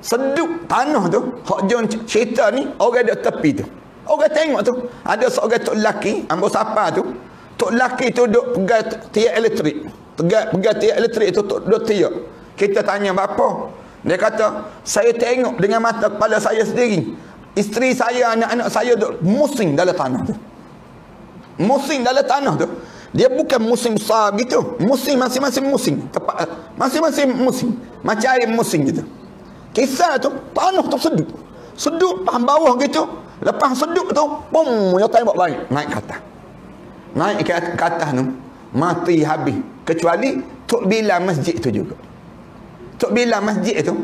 Seduk tanah tu. Hak jon cerita ni orang dek tepi tu. Orang tengok tu ada seorang tok lelaki hamba sapa tu. Tok lelaki tu duk pegang tiang elektrik. Pegang tiang elektrik tu duk tiak. Kita tanya apa? Dia kata, saya tengok dengan mata kepala saya sendiri. Isteri saya, anak-anak saya duk musim dalam tanah tu. Musim dalam tanah tu. Dia bukan musim besar gitu. Musim masing-masing musim. Tepat masing-masing musim. Macam air musim gitu. Kisah tu tanah tu seduk paham bawah gitu. Lepas seduk tu, pum, dia tembak balik naik ke atas. Naik ke atas tu mati habis. Kecuali Tok Bilal masjid tu juga. Tok Bilal masjid tu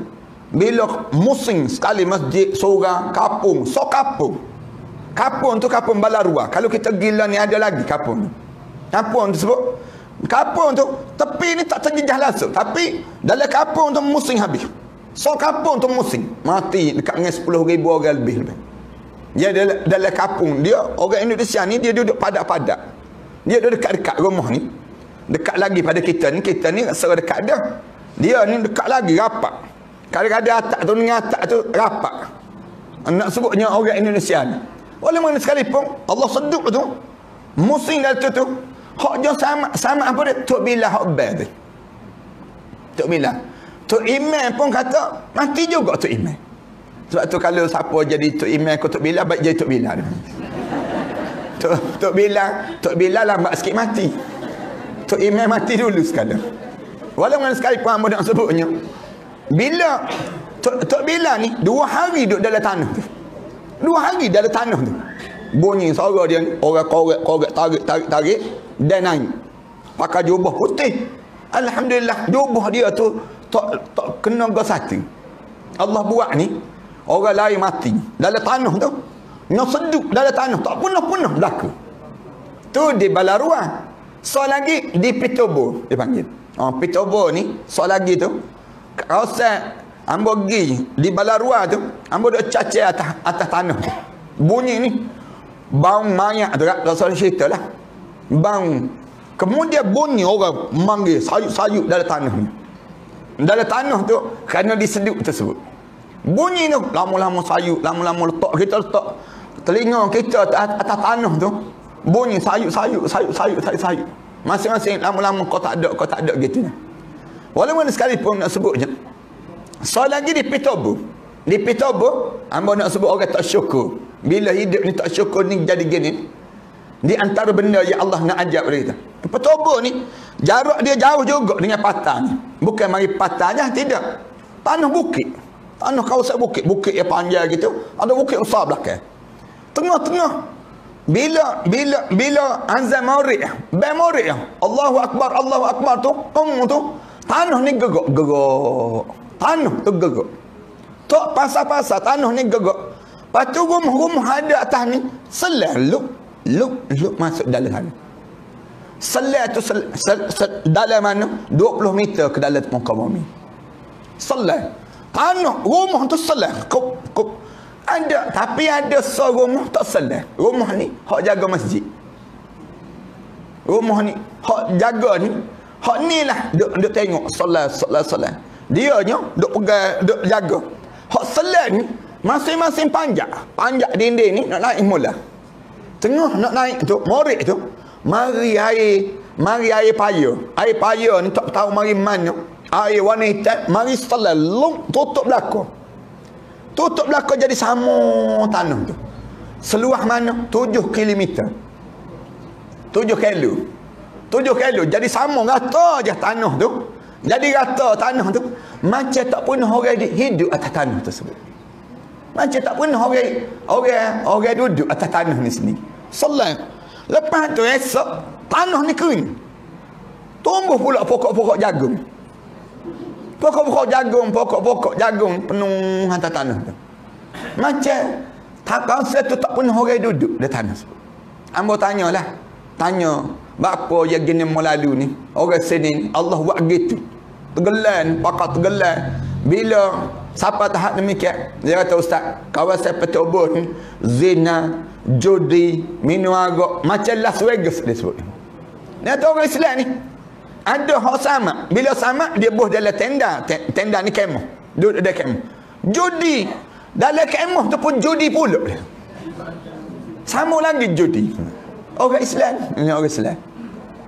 bila musim sekali masjid seorang kampung tu kampung Balarua. Kalau kita gila ni ada lagi kampung tersebut. Kampung tu tepi ni tak terjejah langsung, tapi dalam kampung tu musim habis. Kampung tu musim mati dekat dengan 10,000 orang lebih. Dia dalam kampung dia, orang Indonesia ni dia duduk padat-padat. Dia duduk dekat-dekat rumah ni. Dekat lagi pada kita ni serah dekat dah. Dia ni dekat lagi rapat. Kadang-kadang atak tu dengan atak tu rapat. Nak sebutnya orang Indonesia ni. Oleh mana sekalipun Allah seduk tu musim dah tu hak je sama apa dia Tok Bilal hak bel tu. Tok Bilal Tok Imam pun kata mati juga Tok Imam. Sebab tu kalau siapa jadi Tok Imam ke Tok Bilal, baik jadi Tok Bilal. Tok Bilal lambat sikit mati. Tok Imam mati dulu sekali. Walaupun sekali pun hamba nak sebutnya. Bila Tok Bilal ni 2 hari duduk dalam tanah tu. 2 hari dalam tanah tu. Bunyi suara dia ni, orang korek tarik dan naik. Pakai jubah putih. Alhamdulillah jubah dia tu tak kena gosati. Allah buat ni orang lain mati dalam tanah tu. Nak seduk dalam tanah tak punah-punah berlaku. Tu di Balarua. So lagi di Pitobo dia panggil. Pitobo ni so lagi tu kawasan ambo pergi di Balarua tu, ambo duk cacai atas tanah tu. Bunyi ni bau mayat tu rasa cerita lah. Bau. Kemudian bunyi orang manggil sayup-sayup dalam tanah ni. Dalam tanah tu kerana diseduk tersebut. Bunyi tu lama-lama sayup, lama-lama letak telinga kita atas tanah tu. Bunyi sayup. Masing-masing lama-lama kau tak ada gitu. Walaupun sekalipun nak sebut je. So lagi di Pitobo. Di Pitobo, hamba nak sebut orang tak syukur. Bila hidup ni tak syukur ni jadi gini. Di antara benda yang Allah nak ajar pada kita. Pitobo ni jarak dia jauh juga dengan patah ni. Bukan mari patah je, tidak. Tanah bukit. Tanah kawasan bukit. Bukit yang panjang gitu. Ada bukit besar belakang. Tengah-tengah. Bila azan maghrib, maghrib, Allahu Akbar tu, tu tanah ni gegak. Tanah tu gegak. Tak pasal-pasal tanah ni gegak. Lepas tu rumah ada atas ni selalu masuk dalam sana. Selah tu dalam mana? 20 meter ke dalam muka bumi. Selah. Tanah rumah tu selah. Kup. Ada, tapi ada rumah tak selah. Rumah ni hak jaga masjid. Rumah ni hak jaga ni, hak ni lah duk tengok solat. Dia nya duk pegang, duk jaga. Hak selah ni masing-masing panjak dinding ni nak naik mula. Tengah nak naik tu, morik tu, mari air payah. Air payah ni tak tahu mari mana. Air warna hitam, mari selah tutup belakang. Tutup belakang jadi sama tanah tu. Seluas mana? 7 kilometer. 7 kilo. Jadi sama rata je tanah tu. Jadi rata tanah tu. Macam tak pernah orang hidup atas tanah tersebut. Macam tak pernah orang duduk atas tanah ni sini. Selang. Lepas tu esok, tanah ni kering. Tumbuh pula pokok-pokok jagung. Pokok-pokok jagung penuh atas tanah tu. Macam kawasan tu tak pernah orang duduk di tanah tu. Ambo tanya, bapa yang gini melalu ni, orang sini ni, Allah buat gitu. Tegelan, pakar tegelan. Bila siapa tahap demikian, dia kata ustaz, kawasan Petobo ni zina, judi, minum arak, macam Las Vegas dia sebut. Dia kata orang Islam ni ada hak sama. Bila sama dia buh dalam tenda ni kemah. Duduk dalam kemah. Judi dalam kemah tu pun judi pula. Sama lagi judi. Orang Islam, ini orang Islam.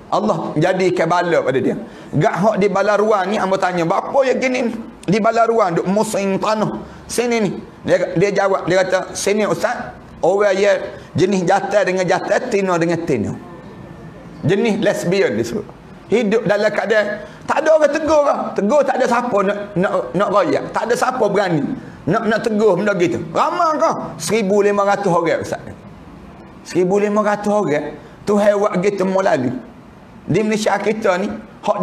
Allah jadi kebala pada dia. Gak hak di Balarua ni hamba tanya, "Bapa yang gini di Balarua duk musim tanah sini ni?" Dia jawab, dia kata, "Sini ustaz, orang yang jenis jantan dengan jantan, tina dengan tina. Jenis lesbian disebut. Hidup dalam keadaan tak ada orang tegur lah. Tegur tak ada siapa nak royak. Tak ada siapa berani nak tegur benda gitu. Ramai kah? 1,500 orang ustaz. 1,500 orang. Tu hewak gitu melalui. Di Malaysia kita ni hak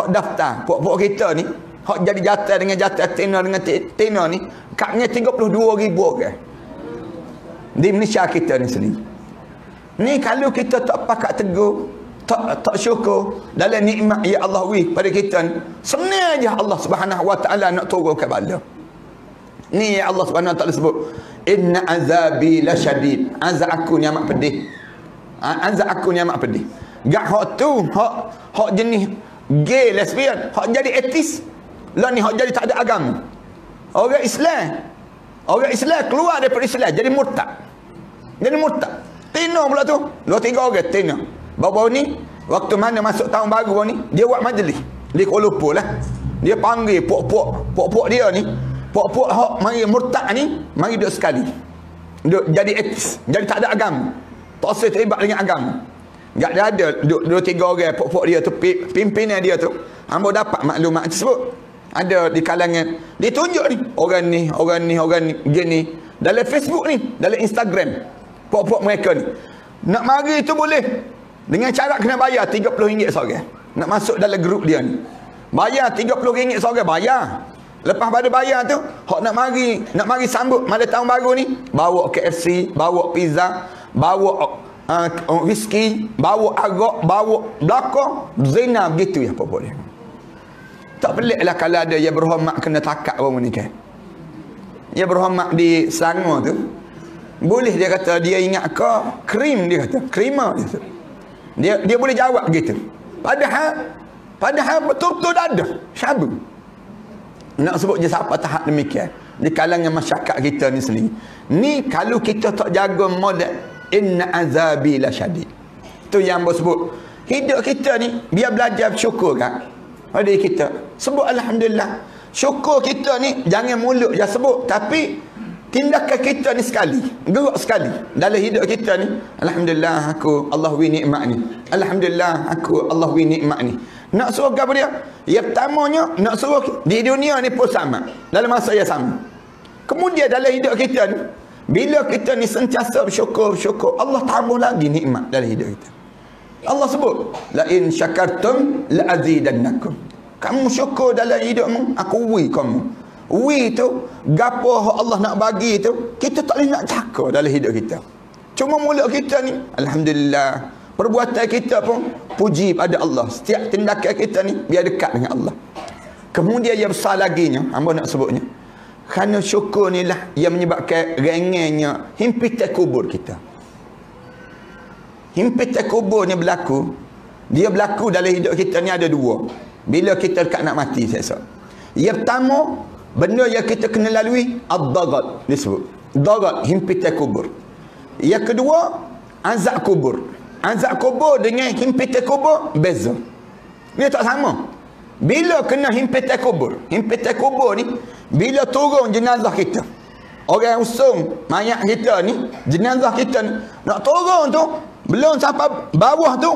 daftar puak-puak kita ni hak jadi jantan dengan jantan, tina dengan tina ni katnya 32,000 orang. Di Malaysia kita ni sendiri. Ni kalau kita tak pakat tegur, tak syukur dalam nikmat yang Allah beri pada kita ni, sengaja Allah Subhanahu wa taala nak turun ke bala. Ni yang Allah Subhanahu wa taala sebut, inna azabi lasyadid. Azab aku ni amat pedih. Azab aku ni amat pedih. Gak hak tu, hak jenis gay, lesbian, hak jadi etis. Lah ni hak jadi tak ada agama. Orang Islam keluar daripada Islam jadi murtad. Tina pula tu. 2-3 orang tina. Baru ni waktu mana masuk tahun baru ni dia buat majlis di Kuala Lumpur lah. Dia panggil pok-pok dia ni, pok-pok hak mari murtad ni, mari duduk sekali. Duduk jadi etis, jadi tak ada agama. Tak usah terlibat dengan agama. Tak ada dua tiga orang pok-pok dia tu, pimpinan dia tu. Hamba dapat maklumat tersebut. Ada di kalangan, dia tunjuk ni, orang ni, gini. Dalam Facebook ni, dalam Instagram, pok-pok mereka ni. Nak mari tu boleh. Dengan cara kena bayar RM30 seorang. Nak masuk dalam grup dia ni. Bayar RM30 seorang, bayar. Lepas pada bayar tu, hok nak mari sambut malam tahun baru ni, bawa KFC, bawa pizza, bawa whisky, bawa arak, bawa belakang, zina begitu ya pokok dia. Tak peliklah kalau ada yang berhormat kena takak orang ni kan. Yang berhormat di Selangor tu, boleh dia kata dia ingat ke krim, dia kata krima dia boleh jawab gitu. Padahal betul-betul dah ada syabu. Nak sebut je siapa tahap demikian di kalangan masyarakat kita ni sendiri. Ni kalau kita tak jaga modal, inna azabi la syadid. Tu yang bersebut hidup kita ni biar belajar bersyukur kan. Pada kita sebut alhamdulillah. Syukur kita ni jangan mulut je sebut, tapi tindakan kita ni sekali, gerak sekali dalam hidup kita ni. Alhamdulillah aku Allah wi nikmat ni. Alhamdulillah aku Allah wi nikmat ni. Nak suruh apa dia? Yang pertamanya nak suruh di dunia ni pun sama, dalam masa yang sama. Kemudian dalam hidup kita ni, bila kita ni sentiasa bersyukur, Allah tambah lagi nikmat dalam hidup kita. Allah sebut, la in syakartum la azidannakum. Kamu syukur dalam hidupmu, aku wi kamu. Wi tu gapo Allah nak bagi tu, kita tak boleh nak cakap dalam hidup kita. Cuma mulut kita ni alhamdulillah. Perbuatan kita pun puji pada Allah. Setiap tindakan kita ni biar dekat dengan Allah. Kemudian yang besar laginya, hamba nak sebutnya, kerana syukur ni lah yang menyebabkan ringannya himpitan kubur kita. Himpitan kubur ni berlaku, dia berlaku dalam hidup kita ni ada dua. Bila kita dekat nak mati esok. Yang pertama, benda yang kita kena lalui ad-dagat disebut. Dagat, himpitan kubur. Yang kedua, azab kubur. Azab kubur dengan himpitan kubur beza. Dia tak sama. Bila kena himpitan kubur ni, bila turun jenazah kita, orang usung mayat kita ni, jenazah kita ni, nak turun tu, belum sampai bawah tu,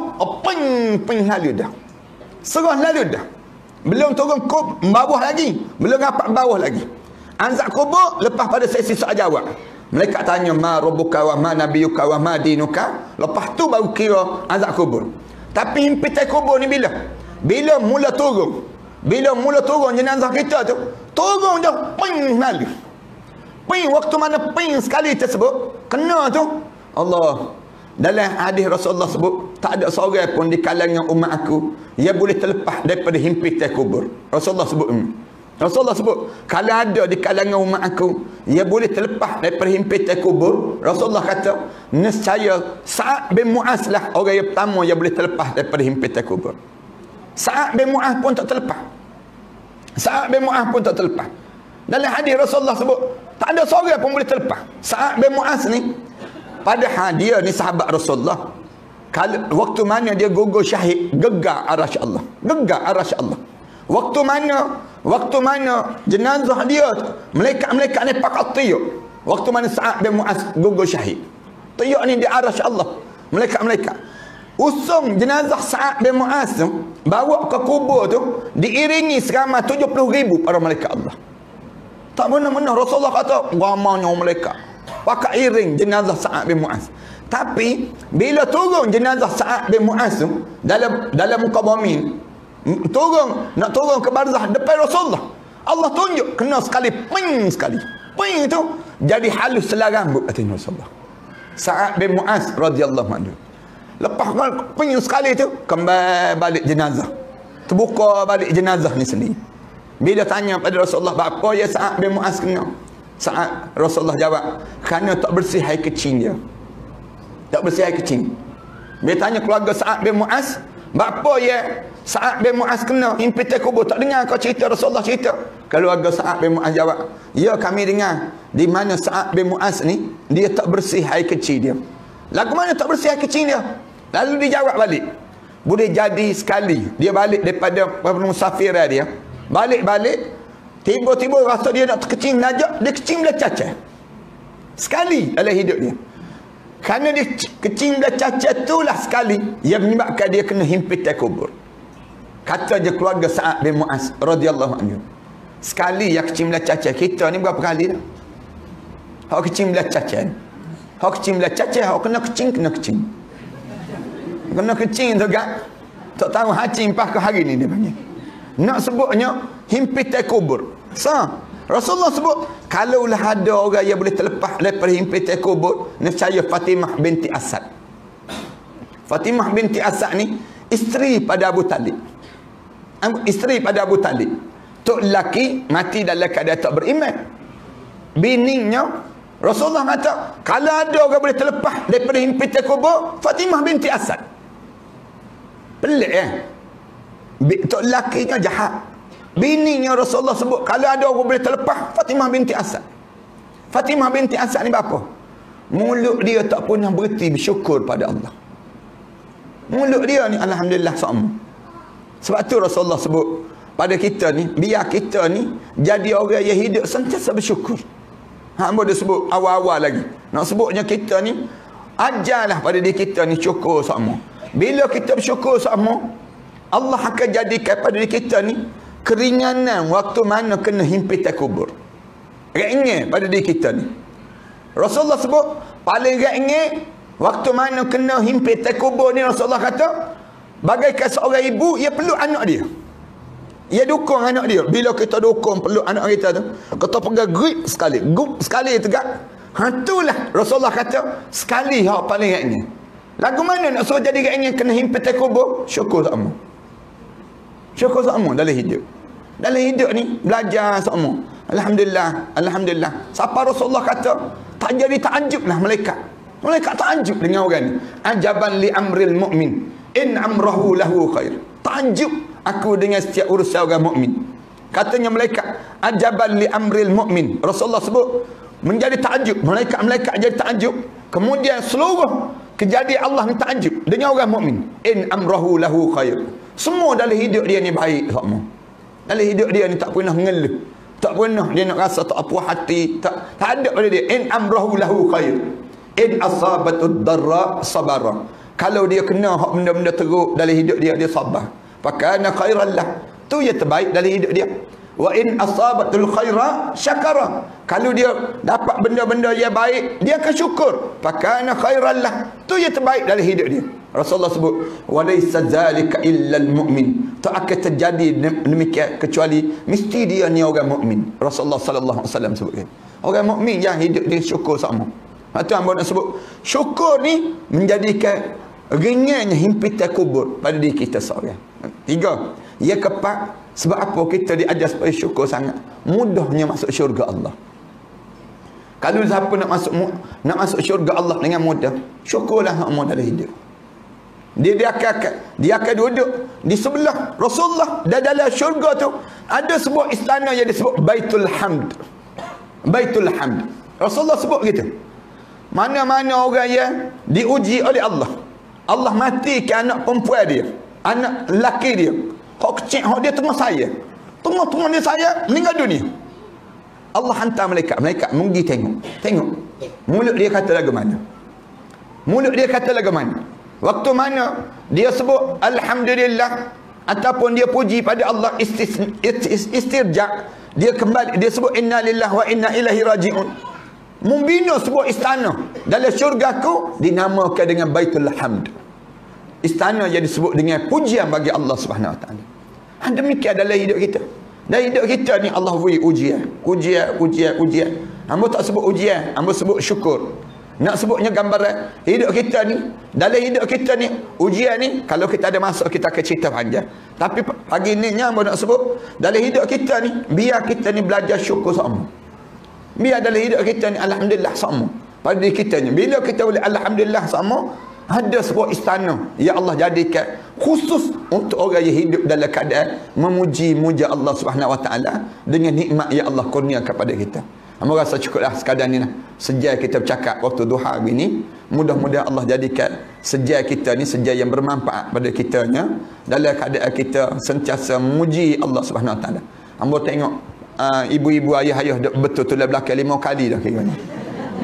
ping lalu dah. Serah lalu dah. Belum turun bawah lagi, belum dapat bawah lagi. Azab kubur lepas pada sesi soal jawab. Mereka tanya ma rabbuka wa ma nabiyuka wa ma dinuka. Lepas tu baru kira azab kubur. Tapi himpitan kubur ni bila mula turun. Bila mula turun jenazah kita tu, turun je ping lalu. Ping waktu mana ping sekali tersebut kena tu, Allah. Dalam hadis Rasulullah sebut, tak ada seorang pun di kalangan umat aku yang boleh terlepas daripada himpitan kubur. Rasulullah sebut, kalau ada di kalangan umat aku yang boleh terlepas daripada himpitan kubur, Rasulullah kata, nescaya Sa'ad bin Mu'az lah orang yang pertama yang boleh terlepas daripada himpitan kubur. Sa'ad bin Mu'az pun tak terlepas. Dalam hadis Rasulullah sebut, tak ada seorang pun boleh terlepas. Sa'ad bin Mu'az ni, padahal dia ni sahabat Rasulullah. Kalau waktu mana dia gugur syahid, gegar arasy Allah. Waktu mana jenazah dia, malaikat ni pakat tiup. Waktu mana Sa'ad bin Mu'az gugur syahid, tiup ni di arasy Allah, malaikat usung jenazah Sa'ad bin Mu'az tu, bawa ke kubur tu, diiringi seramai 70,000 para malaikat Allah. Tak benar-benar Rasulullah kata ramanya malaikat pakat iring jenazah Sa'ad bin Mu'az. Tapi bila turun jenazah Sa'ad bin Mu'az tu dalam muka bumi, nak turun ke barzah depan Rasulullah, Allah tunjuk kena sekali. Ping tu jadi halus selai rambut kata Rasulullah. Sa'ad bin Mu'az radhiyallahu anhu. Lepas ping sekali tu kembali balik jenazah. Terbuka balik jenazah ni sendiri. Bila tanya pada Rasulullah, apa ya Sa'ad bin Mu'az kena? Rasulullah jawab, kerana tak bersih air kecil dia. Bila tanya keluarga Sa'ad bin Mu'az, apa ya Sa'ad bin Mu'az kena himpitan kubur? Tak dengar kau cerita Rasulullah cerita? Keluarga Sa'ad bin Mu'az jawab, ya kami dengar di mana Sa'ad bin Mu'az ni dia tak bersih air kecil dia. Lagu mana tak bersih air kecil dia? Lalu dia jawab balik, boleh jadi sekali dia balik daripada musafir dia, Balik-balik, tiba-tiba rasa dia nak terkecing najak, dia kecing belah cacah. Sekali dalam hidup dia. Kerana dia kecing belah cacah itulah sekali yang menyebabkan dia kena himpit kubur. Kata je keluarga Sa'ad bin Mu'az radhiyallahu anhu. Sekali yang kecing belah cacah, kita ni berapa kali dah? Hak kecing belah cacah. Hak kecing belah cacah, hak kena kecing. Kena kecing tu kan? Tak tahu hacing pas ke hari ni dia panggil. Nak sebutnya himpit kubur. Rasulullah sebut, kalaulah ada orang yang boleh terlepas daripada himpit kubur, nescaya Fatimah binti Asad. Fatimah binti Asad ni isteri pada Abu Talib. Isteri pada Abu Talib. Tok lelaki mati dalam keadaan tak beriman. Bininya Rasulullah kata, kalau ada orang boleh terlepas daripada himpit kubur, Fatimah binti Asad. Pelik Tok lakinya jahat. Bininya Rasulullah sebut, kalau ada orang boleh terlepas, Fatimah binti Asad. Fatimah binti Asad ni apa? Mulut dia tak pernah berhenti bersyukur pada Allah. Mulut dia ni alhamdulillah sama. Sebab tu Rasulullah sebut pada kita ni, biar kita ni jadi orang yang hidup sentiasa bersyukur. Hamba dia sebut awal-awal lagi. Nak sebutnya kita ni, ajarlah pada diri kita ni syukur sama. Bila kita bersyukur sama, Allah akan jadikan pada diri kita ni keringanan waktu mana kena himpit kubur. Ringan pada diri kita ni. Rasulullah sebut paling ringan waktu mana kena himpit kubur ni, Rasulullah kata bagaikan seorang ibu, ia peluk anak dia. Ia dukung anak dia. Bila kita dukung peluk anak kita tu, kita pegang grip sekali tegak. Itulah Rasulullah kata sekali hak paling ringan. Lagu mana nak suruh jadi ringan kena himpit kubur? Syukur sama. Syukur sama dalam hidup. Dalam hidup ni belajar sama. Alhamdulillah, alhamdulillah. Siapa Rasulullah kata tak jadi takjublah malaikat. Malaikat takjub dengan orang ni. Ajaban li amril mu'min in amrahu lahu khair. Takjub aku dengan setiap urusan orang mukmin. Katanya malaikat, ajaban li amril mu'min. Rasulullah sebut menjadi takjub, malaikat jadi takjub. Kemudian seluruh kejadian Allah ni takjub dengan orang mukmin. In amrahu lahu khair. Semua dalam hidup dia ni baik semua. Dalam hidup dia ni tak pernah mengeluh. Tak pernah dia nak rasa tak puas hati, tak ada pada dia. In amrahu lahu khair. In asabatud darra sabara. Kalau dia kena hak benda-benda teruk dalam hidup dia, dia sabar. Fakana khairan lah. Tu yang terbaik dalam hidup dia. Wa in asabatul khaira syakara. Kalau dia dapat benda-benda yang baik, dia akan syukur. Fakana khairan lah. Tu yang terbaik dalam hidup dia. Rasulullah sebut, walaysa zalika illa almu'min. Tak akan terjadi demikian kecuali mesti dia ni orang mukmin. Rasulullah sallallahu alaihi wasallam sebut. Orang mukmin yang hidup dia syukur sama. Itu hamba nak sebut, syukur ni menjadikan ringannya himpitan kubur pada diri kita seorang. 3, yang keempat, sebab apa kita diajar supaya syukur sangat? Mudahnya masuk syurga Allah. Kalau siapa nak masuk syurga Allah dengan mudah, syukurlah hak dalam hidup. Dia akan duduk di sebelah Rasulullah, dan dalam syurga tu ada sebuah istana yang disebut Baitul Hamd. Baitul Hamd. Rasulullah sebut gitu. Mana-mana orang yang diuji oleh Allah, Allah matikan anak perempuan dia, anak lelaki dia, hak kecil, hak dia tengah saya, tengah dia saya meninggal dunia. Allah hantar malaikat pergi tengok mulut dia kata lagu mana. Mulut dia kata lagu mana. Waktu mana dia sebut alhamdulillah ataupun dia puji pada Allah, istirja, dia kembali, dia sebut inna lillahi wa inna ilaihi raji'un. Membina sebuah istana dalam syurgaku dinamakan dengan Baitul Hamd. Istana yang disebut dengan pujian bagi Allah Subhanahu Wa Taala. Demikian dalam hidup kita. Dalam hidup kita ni Allah beri ujian. Hamba tak sebut ujian, hamba sebut syukur. Nak sebutnya gambaran hidup kita ni, dalam hidup kita ni, ujian ni, kalau kita ada masa kita akan cerita panjang. Tapi pagi ni hamba nak sebut, dalam hidup kita ni, biar kita ni belajar syukur sama. Biar dalam hidup kita ni alhamdulillah sama. Pada diri kita ni, bila kita boleh alhamdulillah sama, ada sebuah istana yang Allah jadikan khusus untuk orang yang hidup dalam keadaan memuji-muja Allah Subhanahu Wa Taala dengan nikmat yang Allah kurniakan kepada kita. Hamba rasa cukuplah sekadar ni lah. Sejak kita bercakap waktu duha hari ni, mudah-mudahan Allah jadikan sejak kita ni sejak yang bermanfaat pada kitanya dalam keadaan kita sentiasa memuji Allah Subhanahu Wa Taala. Ambo tengok ibu-ibu ayah-ayah betul tu belakang 5 kali dah kira.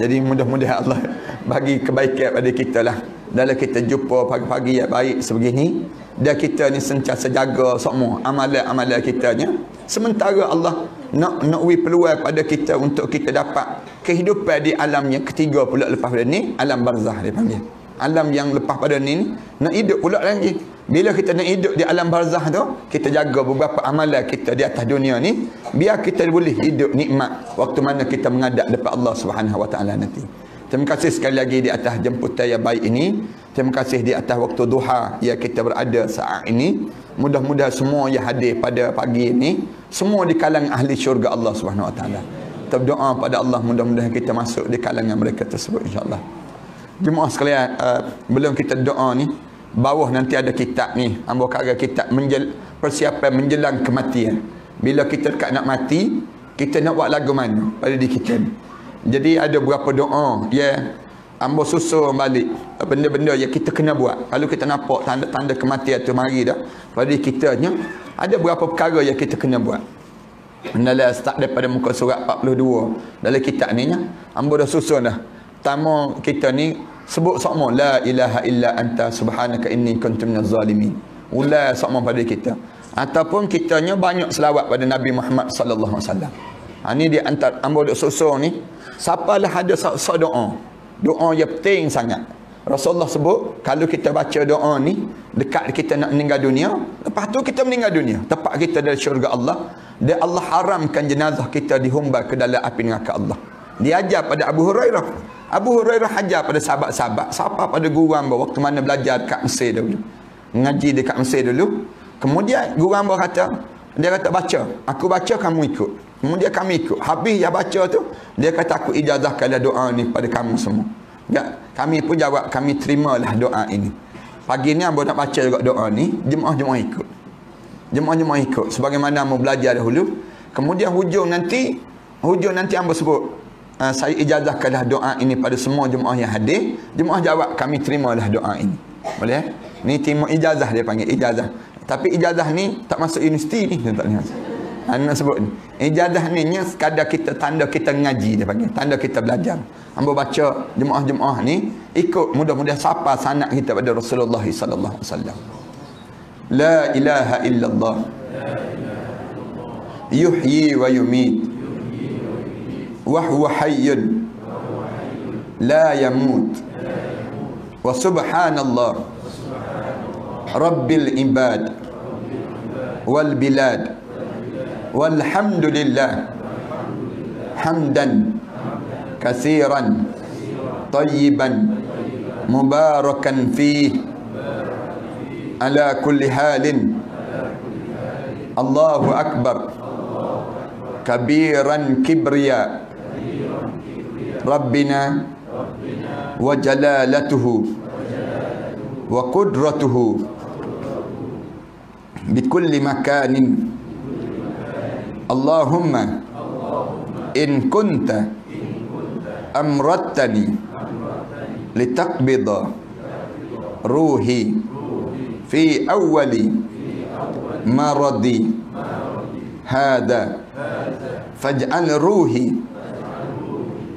Jadi mudah-mudahan Allah bagi kebaikan pada kita lah. Dalam kita jumpa pagi-pagi yang baik sebegini, dan kita ni sentiasa jaga semua amalan-amalan kitanya. Sementara Allah nak peluang pada kita untuk kita dapat kehidupan di alam yang ketiga pula lepas pada ni, alam barzah dia panggil. Alam yang lepas pada ni nak hidup pula lagi. Bila kita nak hidup di alam barzah tu, kita jaga beberapa amalan kita di atas dunia ni, biar kita boleh hidup nikmat waktu mana kita menghadap depan Allah Subhanahu Wa Taala nanti. Terima kasih sekali lagi di atas jemputan yang baik ini. Terima kasih di atas waktu duha yang kita berada saat ini. Mudah-mudahan semua yang hadir pada pagi ini, semua di kalangan ahli syurga Allah Subhanahu Wa Taala. Kita berdoa pada Allah, mudah-mudahan kita masuk di kalangan mereka tersebut, insya-Allah. Jemaah sekalian, belum kita doa ni, bawah nanti ada kitab ni. Ambo karya kitab persiapan menjelang kematian. Bila kita dekat nak mati, kita nak buat lagu mana pada diri kita ni. Jadi ada beberapa doa ambo susun balik benda-benda yang kita kena buat. Kalau kita nampak tanda-tanda kematian tu mari dah pada diri kita nya, ada beberapa perkara yang kita kena buat. Dalam start daripada muka surat 42 dalam kitab ni nya, ambo dah susun dah. Pertama kita ni sebut semua la ilaha illa anta subhanaka inni kuntu minaz zalimin. Ulah semua pada kita. Ataupun kitanya banyak selawat pada Nabi Muhammad sallallahu alaihi wasallam. Ini dia antara ambo duk susun ni. Siapalah ada doa. Doa yang penting sangat. Rasulullah sebut kalau kita baca doa ni dekat kita nak meninggal dunia, lepas tu kita meninggal dunia, tepat kita dari syurga Allah, dan Allah haramkan jenazah kita dihumbar ke dalam api neraka Allah. Dia ajar pada Abu Hurairah. Abu Hurairah ajar pada sahabat-sahabat, siapa pada guru hamba waktu mana belajar dekat Mesir dulu. Ngaji dekat Mesir dulu. Kemudian guru hamba kata, dia kata baca, aku baca kamu ikut. Kemudian kami ikut. Habis dia baca tu, dia kata aku ijazahkanlah doa ni pada kamu semua. Kami pun jawab, kami terimalah doa ini. Pagi ni hamba nak baca juga doa ni, jemaah-jemaah ikut. Jemaah-jemaah ikut sebagaimana hamba belajar dahulu. Kemudian hujung nanti hamba sebut, saya ijazahkanlah doa ini pada semua jemaah yang hadir. Jemaah jawab, kami terimalah doa ini. Boleh? Ni terima ijazah, dia panggil ijazah. Tapi ijazah ni tak masuk universiti ni, tak dengar. Nak sebut ni. Ijazah ni sekadar kita tanda kita ngaji, dia panggil. Tanda kita belajar. Hamba baca jemaah-jemaah ni ikut, mudah-mudahan sapa sanad kita pada Rasulullah sallallahu alaihi wasallam. La ilaha illallah. Yuhyi wa yumit. Wa huwa hayyun la yamut. Wa subhanallah rabbil ibad wal bilad walhamdulillah hamdan katsiran tayyiban mubarakan fih ala kulli halin. Allahu akbar kabiran kibriya rabbina wa jalalatuhu wa qudratuhu bikulli makanin. Allahumma in kunta amrattani litaqbida ruhi fi awwali maradi hada faj'al ruhi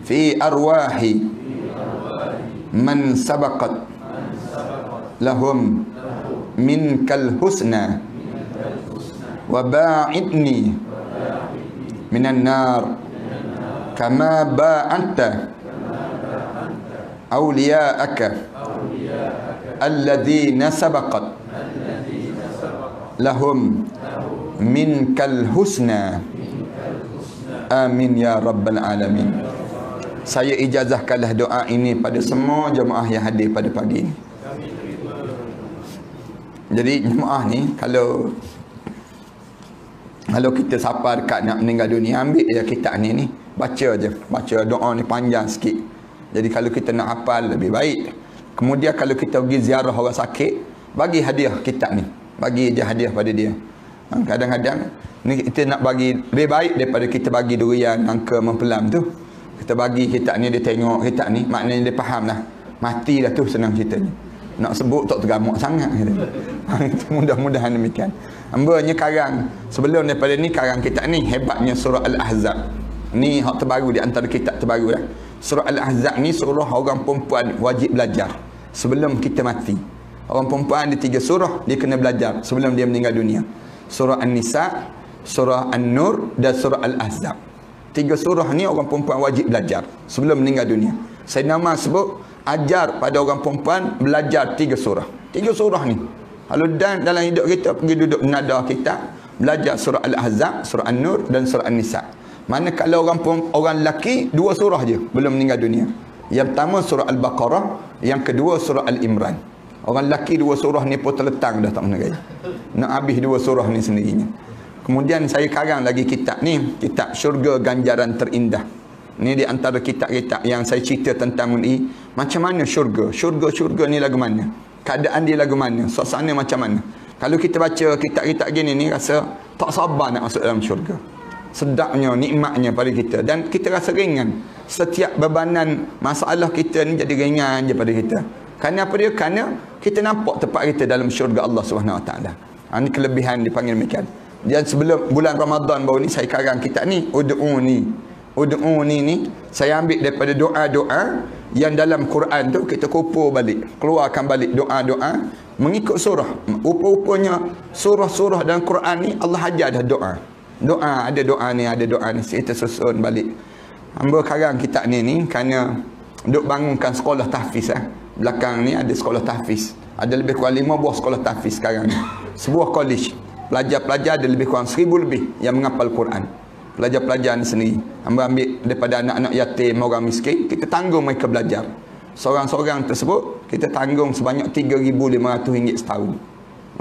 fi arwahi man sabaqat lahum minkal husna wa ba'idni minan nar kama ba'anta awliya'aka alladhina sabaqat lahum minkal husna. Amin ya rabbal alamin. Saya ijazahkanlah doa ini pada semua jemaah yang hadir pada pagi ini. Jadi jemaah ni kalau kita siapa dekat nak meninggal dunia, ambil je kitab ni baca je. Baca doa ni panjang sikit. Jadi kalau kita nak hafal lebih baik. Kemudian kalau kita pergi ziarah orang sakit, bagi hadiah kitab ni. Bagi je hadiah pada dia. Kadang-kadang ni kita nak bagi lebih baik daripada kita bagi durian angka mempelam tu. Kita bagi kitab ni, dia tengok kitab ni, maknanya dia faham lah. Mati dah tu, senang ceritanya. Nak sebut tak tergamak sangat kata. Mudah-mudahan demikian. Hambanya karang sebelum daripada ni karang kitab ni hebatnya surah Al-Ahzab. Ni hak terbaru di antara kitab terbaru dah. Surah Al-Ahzab ni surah orang perempuan wajib belajar sebelum kita mati. Orang perempuan ada 3 surah dia kena belajar sebelum dia meninggal dunia. Surah An-Nisa, surah An-Nur dan surah Al-Ahzab. 3 surah ni orang perempuan wajib belajar sebelum meninggal dunia. Sayyidina Umar sebut ajar pada orang perempuan belajar 3 surah. 3 surah ni. Kalau dalam hidup kita pergi duduk nada kita belajar surah Al-Ahzab, surah An-Nur dan surah An-Nisa. Mana kalau orang lelaki 2 surah je belum meninggal dunia. Yang pertama surah Al-Baqarah, yang kedua surah Al-Imran. Orang lelaki 2 surah ni pun terletang dah tak mana gaya. Nak habis 2 surah ni sendirinya. Kemudian saya karang lagi kitab ni, kitab Syurga Ganjaran Terindah. Ni di antara kitab-kitab yang saya cerita tentang MUI. Macam mana syurga? Syurga ni lagu mana? Keadaan dia lagu mana? Suasana macam mana? Kalau kita baca kitab-kitab gini ni rasa tak sabar nak masuk dalam syurga. Sedapnya, nikmatnya pada kita. Dan kita rasa ringan. Setiap bebanan masalah kita ni jadi ringan je pada kita. Kerana apa dia? Kerana kita nampak tempat kita dalam syurga Allah SWT. Ini kelebihan dipanggil demikian. Dan sebelum bulan Ramadan baru ni saya karang kitab ni, Ud'uni ni saya ambil daripada doa-doa yang dalam Quran tu kita kumpul balik, keluarkan balik doa-doa mengikut surah. Rupa-rupanya surah-surah dalam Quran ni Allah ajar dah doa. Doa, ada doa ni, kita susun balik. Hamba karang kitab ni kerana duk bangunkan sekolah tahfiz Belakang ni ada sekolah tahfiz. Ada lebih kurang 5 buah sekolah tahfiz sekarang ni. Sebuah college. Pelajar-pelajar ada lebih kurang 1000 lebih yang menghafal Quran. Pelajar-pelajar ni sendiri. Hamba ambil daripada anak-anak yatim, orang miskin, kita tanggung mereka belajar. Seorang-seorang tersebut kita tanggung sebanyak RM3,500 setahun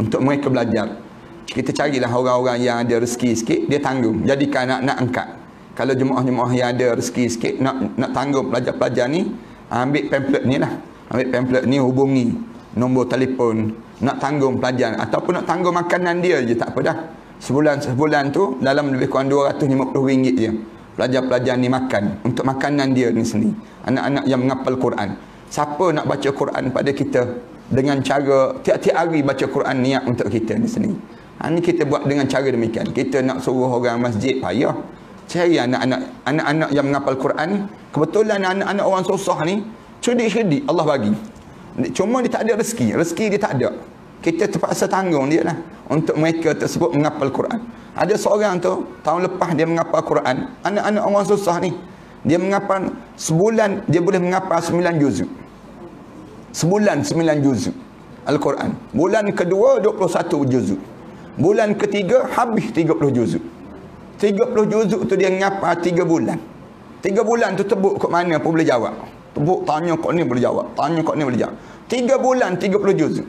untuk mereka belajar. Kita carilah orang-orang yang ada rezeki sikit, dia tanggung. Jadikan anak-anak angkat. Kalau jemaah-jemaah yang ada rezeki sikit nak tanggung pelajar-pelajar ni, ambil pamphlet ni lah. Ambil pamphlet ni, hubungi nombor telefon, nak tanggung pelajar ataupun nak tanggung makanan dia je tak apa dah. Sebulan tu dalam lebih kurang RM250 je pelajar-pelajar ni makan untuk makanan dia ni sendiri. Anak-anak yang menghafal Quran. Siapa nak baca Quran pada kita dengan cara tiap-tiap hari baca Quran niat untuk kita ni sendiri. Ini kita buat dengan cara demikian. Kita nak suruh orang masjid payah. Cari anak-anak yang menghafal Quran ni. Kebetulan anak-anak orang susah ni cerdik-cerdik Allah bagi. Cuma dia tak ada rezeki. Rezeki dia tak ada. Kita terpaksa tanggung dia lah untuk mereka tersebut menghafal Quran. Ada seorang tu tahun lepas dia menghafal Quran. Anak-anak orang susah ni dia menghafal sebulan dia boleh menghafal 9 juzuk. Sebulan 9 juzuk Al-Quran. Bulan kedua 21 juzuk. Bulan ketiga habis 30 juzuk. 30 juzuk tu dia menghafal 3 bulan. 3 bulan tu tebuk kat mana pun boleh jawab. Tebuk tanya kat ni boleh jawab. Tanya kat ni boleh jawab. 3 bulan 30 juzuk.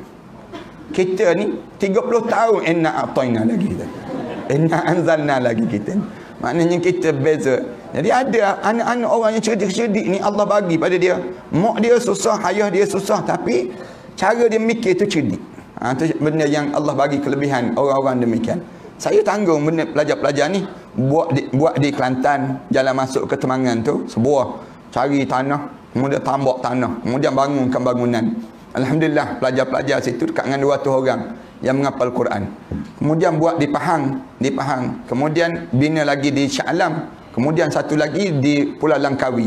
Kita ni 30 tahun inna a'tayna lagi kita. Inna anzalna lagi kita ni. Maknanya kita beza. Jadi ada anak-anak orang yang cerdik-cerdik ni Allah bagi pada dia. Mak dia susah, ayah dia susah tapi cara dia mikir tu cerdik. Tu benda yang Allah bagi kelebihan orang-orang demikian. Saya tanggung benda pelajar-pelajar ni buat di Kelantan, jalan masuk ke Temangan tu, sebuah cari tanah, kemudian tambak tanah, kemudian bangunkan bangunan. Alhamdulillah pelajar-pelajar situ dekat dengan 200 orang yang menghafal Quran. Kemudian buat di Pahang. Kemudian bina lagi di Shah Alam. Kemudian satu lagi di Pulau Langkawi.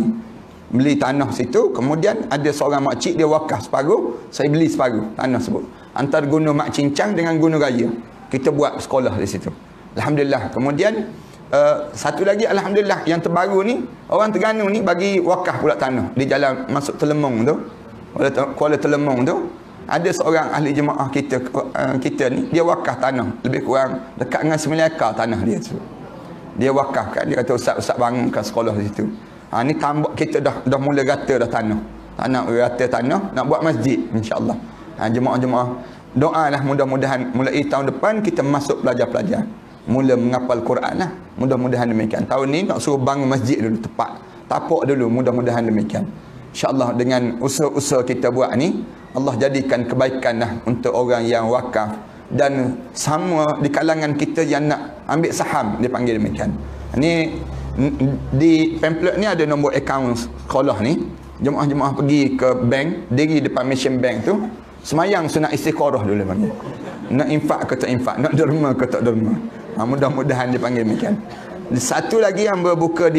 Beli tanah situ. Kemudian ada seorang makcik dia wakaf separuh. Saya beli separuh tanah sebut. Antara Gunung Mak Cincang dengan Gunung Raya. Kita buat sekolah di situ. Alhamdulillah. Kemudian satu lagi Alhamdulillah yang terbaru ni. Orang Terengganu ni bagi wakaf pula tanah. Di jalan masuk Telemong tu. Kuala Telemong tu. Ada seorang ahli jemaah kita ni. Dia wakaf tanah. Lebih kurang dekat dengan 9 ekar tanah dia tu. Dia wakaf kan. Dia kata ustaz bangunkan sekolah di situ. Ni tambak kita dah mula rata dah tanah. Rata tanah. Nak buat masjid insyaAllah. Jemaah-jemaah doalah mudah-mudahan mulai tahun depan kita masuk pelajar-pelajar. Mula menghafal Quran lah. Mudah-mudahan demikian. Tahun ni nak suruh bangun masjid dulu tepat. Tapak dulu mudah-mudahan demikian. InsyaAllah dengan usaha-usaha kita buat ni Allah jadikan kebaikan lah untuk orang yang wakaf. Dan sama di kalangan kita yang nak ambil saham, dia panggil demikian. Ni di pamphlet ni ada nombor akaun sekolah ni. Jemaah-jemaah pergi ke bank, diri depan mission bank tu, Semayang sunat istikharah dulu panggil. Nak infak ke tak infak, nak derma ke tak derma. Mudah-mudahan dia panggil macam. Satu lagi hamba buka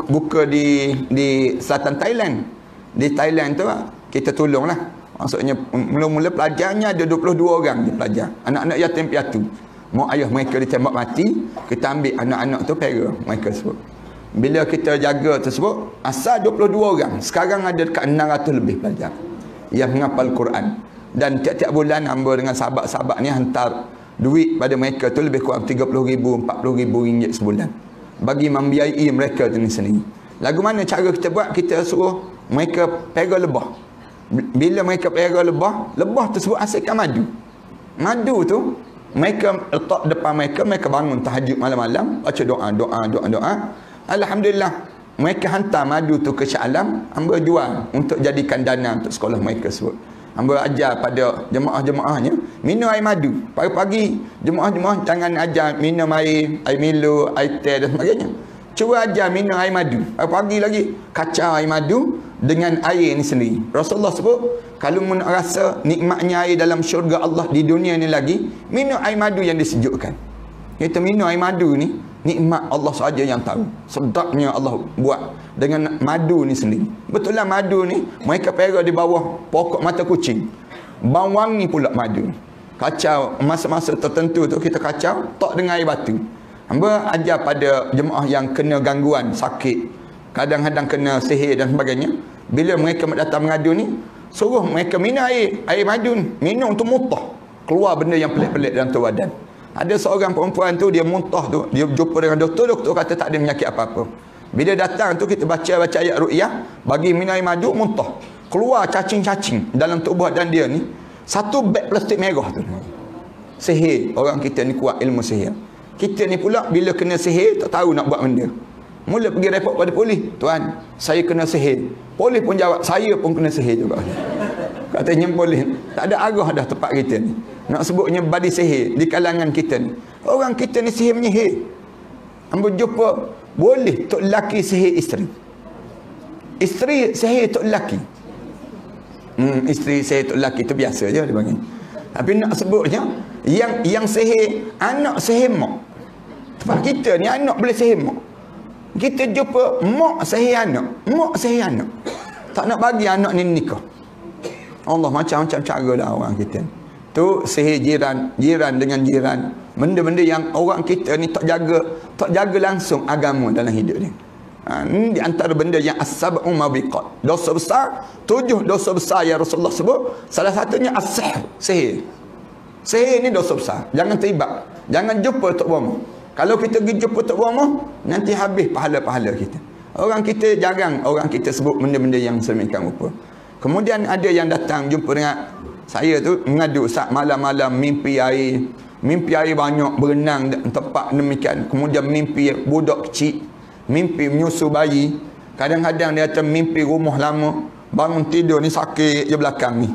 buka di selatan Thailand. Di Thailand tu kita tolonglah. Maksudnya mula-mula pelajarnya ada 22 orang dia pelajar. Anak-anak yatim piatu. Mak ayah mereka ditembak mati, kita ambil anak-anak tu pera mereka sebut. Bila kita jaga tersebut, asal 22 orang. Sekarang ada dekat 600 lebih pelajar yang menghafal Quran. Dan tiap-tiap bulan hamba dengan sahabat-sahabat ni hantar duit pada mereka tu lebih kurang 30,000, 40,000 ringgit sebulan. Bagi membiayai mereka tu sendiri. Lagu mana cara kita buat? Kita suruh mereka pera lebah. Bila mereka pera lebah tersebut hasilkan madu. Madu tu mereka letak depan mereka bangun tahajud malam-malam, baca doa. Alhamdulillah, mereka hantar madu tu ke Shah Alam, hamba jual untuk jadikan dana untuk sekolah mereka sebut. Hamba ajar pada jemaah-jemaahnya minum air madu. Pagi-pagi jemaah-jemaah jangan ajar minum air Milo, air teh dan sebagainya. Cuba ajar minum air madu. Pagi lagi kacau air madu dengan air ni sendiri. Rasulullah sebut, kalau nak rasa nikmatnya air dalam syurga Allah di dunia ni lagi, minum air madu yang disejukkan. Kita minum air madu ni, nikmat Allah sahaja yang tahu. Sedapnya Allah buat dengan madu ni sendiri. Betul lah madu ni, mereka pera di bawah pokok mata kucing. Bau wangi pula madu. Kacau, masa-masa tertentu tu kita kacau, tak dengan air batu. Hamba ajar pada jemaah yang kena gangguan, sakit, kadang-kadang kena sihir dan sebagainya. Bila mereka datang mengadu ni, suruh mereka minum air madu ni. Minum tu muntah. Keluar benda yang pelik-pelik dalam tu badan. Ada seorang perempuan tu, dia muntah tu, dia jumpa dengan doktor kata tak ada penyakit apa-apa. Bila datang tu kita baca ayat ruqyah, bagi minum air madu, muntah. Keluar cacing-cacing dalam tubuh badan dia ni. Satu beg plastik merah tu. Sihir. Orang kita ni kuat ilmu sihir. Kita ni pula bila kena sihir tak tahu nak buat benda. Mula pergi report pada polis. Tuan, saya kena sihir. Polis pun jawab, saya pun kena sihir juga. Katanya polis, tak ada arah dah tempat kita ni. Nak sebutnya badi sihir di kalangan kita ni. Orang kita ni sihir menyihir. Hamba jumpa, boleh tok lelaki sihir isteri. Isteri sihir tok lelaki. Isteri sihir tok lelaki tu biasa je dia panggil. Tapi nak sebutnya, yang sihir, anak sihir mak. Tempat kita ni anak boleh sihir mak. Kita jumpa mak sihir anak. Mak sihir anak. Tak nak bagi anak ni nikah. Allah macam-macam cara lah orang kita. Tu sihir jiran dengan jiran. Benda-benda yang orang kita ni tak jaga langsung agama dalam hidup ni. Ini di antara benda yang as-sab'u mabiqat. Dosa besar, 7 dosa besar yang Rasulullah sebut. Salah satunya as-sihr, sihir. Sihir ni dosa besar. Jangan terlibat. Jangan jumpa Tok Bomo. Kalau kita pergi jumpa Tok Bomo, nanti habis pahala-pahala kita. Orang kita jarang orang kita sebut benda-benda yang sedemikian rupa. Kemudian ada yang datang jumpa dengan saya tu mengadu, Ustaz, malam-malam mimpi air banyak, berenang tempat demikian. Kemudian mimpi budak kecil, mimpi menyusu bayi. Kadang-kadang dia kata mimpi rumah lama, bangun tidur ni sakit je belakang ni.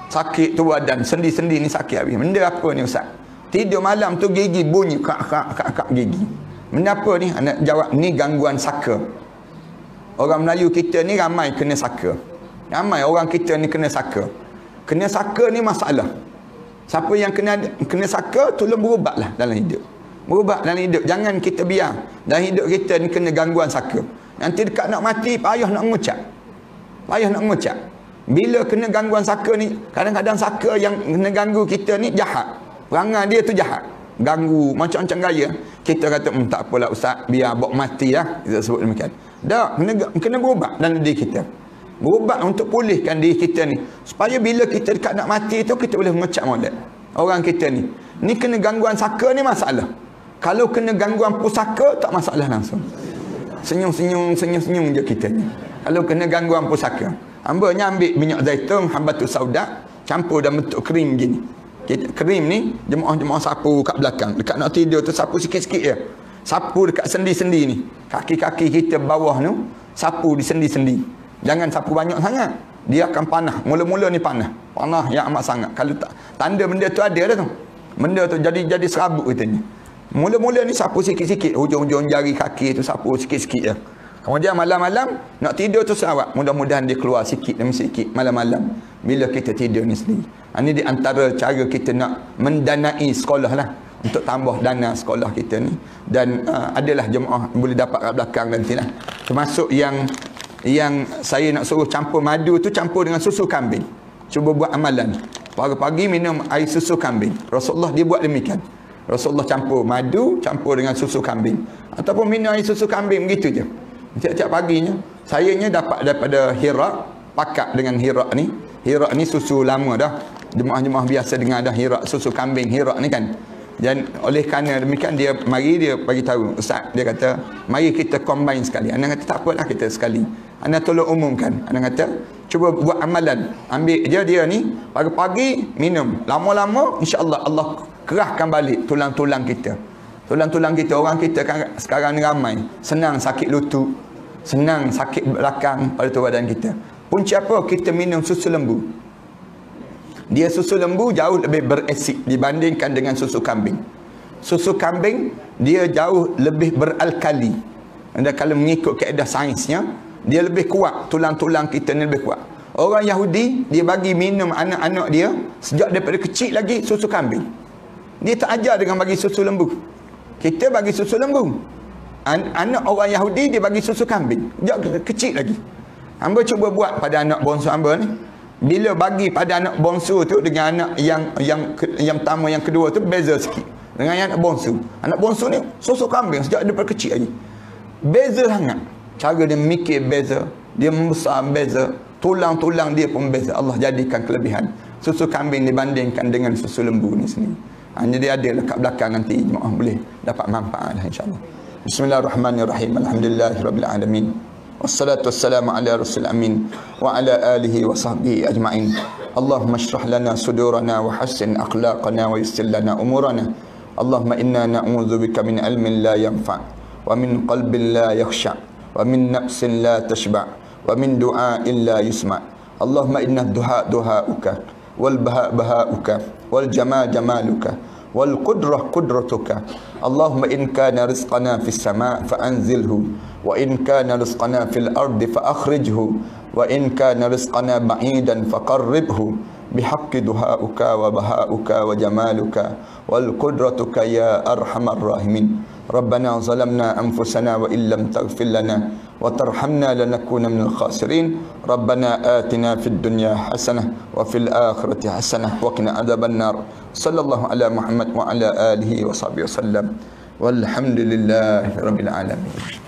Sakit tu badan, sendi-sendi ni sakit habis. Benda apa ni Ustaz? Tidur malam tu gigi bunyi kak gigi. Benda apa ni? Anak jawab, ni gangguan saka. Orang Melayu kita ni ramai kena saka. Ramai orang kita ni kena saka. Kena saka ni masalah. Siapa yang kena saka, tolong berubatlah dalam hidup. Berubat dalam hidup. Jangan kita biar dalam hidup kita ni kena gangguan saka. Nanti dekat nak mati, payah nak mengucap. Bila kena gangguan saka ni, kadang-kadang saka yang kena ganggu kita ni jahat. Perangai dia tu jahat. Ganggu macam-macam gaya. Kita kata, tak apalah Ustaz, biar bawa mati lah. Kita sebut demikian. Tak, kena berubat dalam diri kita. Berubat untuk pulihkan diri kita ni. Supaya bila kita dekat nak mati tu, kita boleh mengucap molek. Orang kita ni. Ni kena gangguan saka ni masalah. Kalau kena gangguan pusaka, tak masalah langsung. Senyum je kita ni. Kalau kena gangguan pusaka. Hambanya ambil minyak zaitun, habbatus sauda, campur dalam bentuk krim gini. Krim ni, jemaah-jemaah sapu kat belakang. Dekat nak tidur tu, sapu sikit-sikit je. Sapu dekat sendi-sendi ni. Kaki-kaki kita bawah tu, sapu di sendi-sendi. Jangan sapu banyak sangat. Dia akan panah. Mula-mula ni panah. Panah yang amat sangat. Kalau tak, tanda benda tu ada dah tu. Benda tu jadi serabut katanya. Mula-mula ni sapu sikit-sikit. Hujung-hujung jari kaki tu sapu sikit-sikit je. Kemudian malam-malam nak tidur tu awak, mudah-mudahan dia keluar sikit demi sikit malam-malam bila kita tidur ni sendiri. Ini di antara cara kita nak mendanai sekolah lah, untuk tambah dana sekolah kita ni. Dan adalah jemaah boleh dapat kat belakang nanti lah. Termasuk yang saya nak suruh campur madu tu, campur dengan susu kambing. Cuba buat amalan. Pagi-pagi minum air susu kambing. Rasulullah dia buat demikian. Rasulullah campur madu, campur dengan susu kambing. Ataupun minum air susu kambing, begitu je. Tiap-tiap paginya. Sayanya dapat daripada Hira, pakat dengan Hira ni. Hira ni susu lama dah. Jemaah-jemaah biasa dengar dah Hira, susu kambing Hira ni kan. Dan oleh kerana demikian dia bagi tahu ustaz, dia kata mari kita combine sekali. Anda kata tak apalah kita sekali. Anda tolong umumkan. Anda kata cuba buat amalan. Ambil je dia ni pagi-pagi minum. Lama-lama insya-Allah Allah kerahkan balik tulang-tulang kita. Tulang-tulang kita, orang kita kan sekarang ni ramai senang sakit lutut, senang sakit belakang pada tubuh badan kita. Punca apa? Kita minum susu lembu. Dia susu lembu jauh lebih berasid dibandingkan dengan susu kambing. Susu kambing dia jauh lebih beralkali. Dan kalau mengikut kaedah sainsnya, dia lebih kuat, tulang-tulang kita ni lebih kuat. Orang Yahudi dia bagi minum anak-anak dia sejak daripada kecil lagi susu kambing. Dia tak ajar dengan bagi susu lembu. Kita bagi susu lembu. Anak orang Yahudi dia bagi susu kambing sejak kecil lagi. Hamba cuba buat pada anak bongsu hamba ni. Bila bagi pada anak bongsu tu dengan anak yang pertama, yang kedua tu beza sikit dengan anak bongsu. Anak bongsu ni susu kambing sejak daripada kecil lagi. Beza sangat. Cara dia mikir beza, dia membesar beza, tulang-tulang dia pun beza. Allah jadikan kelebihan susu kambing dibandingkan dengan susu lembu ni sendiri. Jadi ada dekat belakang nanti jemaah boleh dapat manfaat insya-Allah. Bismillahirrahmanirrahim. Alhamdulillahirabbil alamin. Wassalatu wassalamu ala rasul amin wa ala alihi wa sahbihi ajma'in. Allahumma shrah lana sudurana wa hassin akhlaqana wa yassir lana umurana. Allahumma inna na'udzubika min ilmin la yanfa' wa min qalbin la yakhsha' wa min nafsin la tashba' wa min du'a'in la yusma'. Allahumma inna duha duha'uka wal baha baha'uka wal jamal jamaluka wal qudrah qudratuka. Allahumma in kana rizqana fis sama' fa anzilhu wa in kana rizqana fil ardi fa akhrijhu wa in kana rizqana ba'idan faqarribhu bihaqqi duha'uka wa baha'uka wa jamaluka wal qudratuka ya arhamar rahimin. Rabbana zalamna anfusana wa illam taghfir lana wa tarhamna lanakuna minal khasirin. Rabbana atina fid dunya hasanah wa fil akhirati hasanah wa qina adzaban nar. Sallallahu ala Muhammad wa ala alihi wa sahbihi wasallam. Walhamdulillahi rabbil alamin.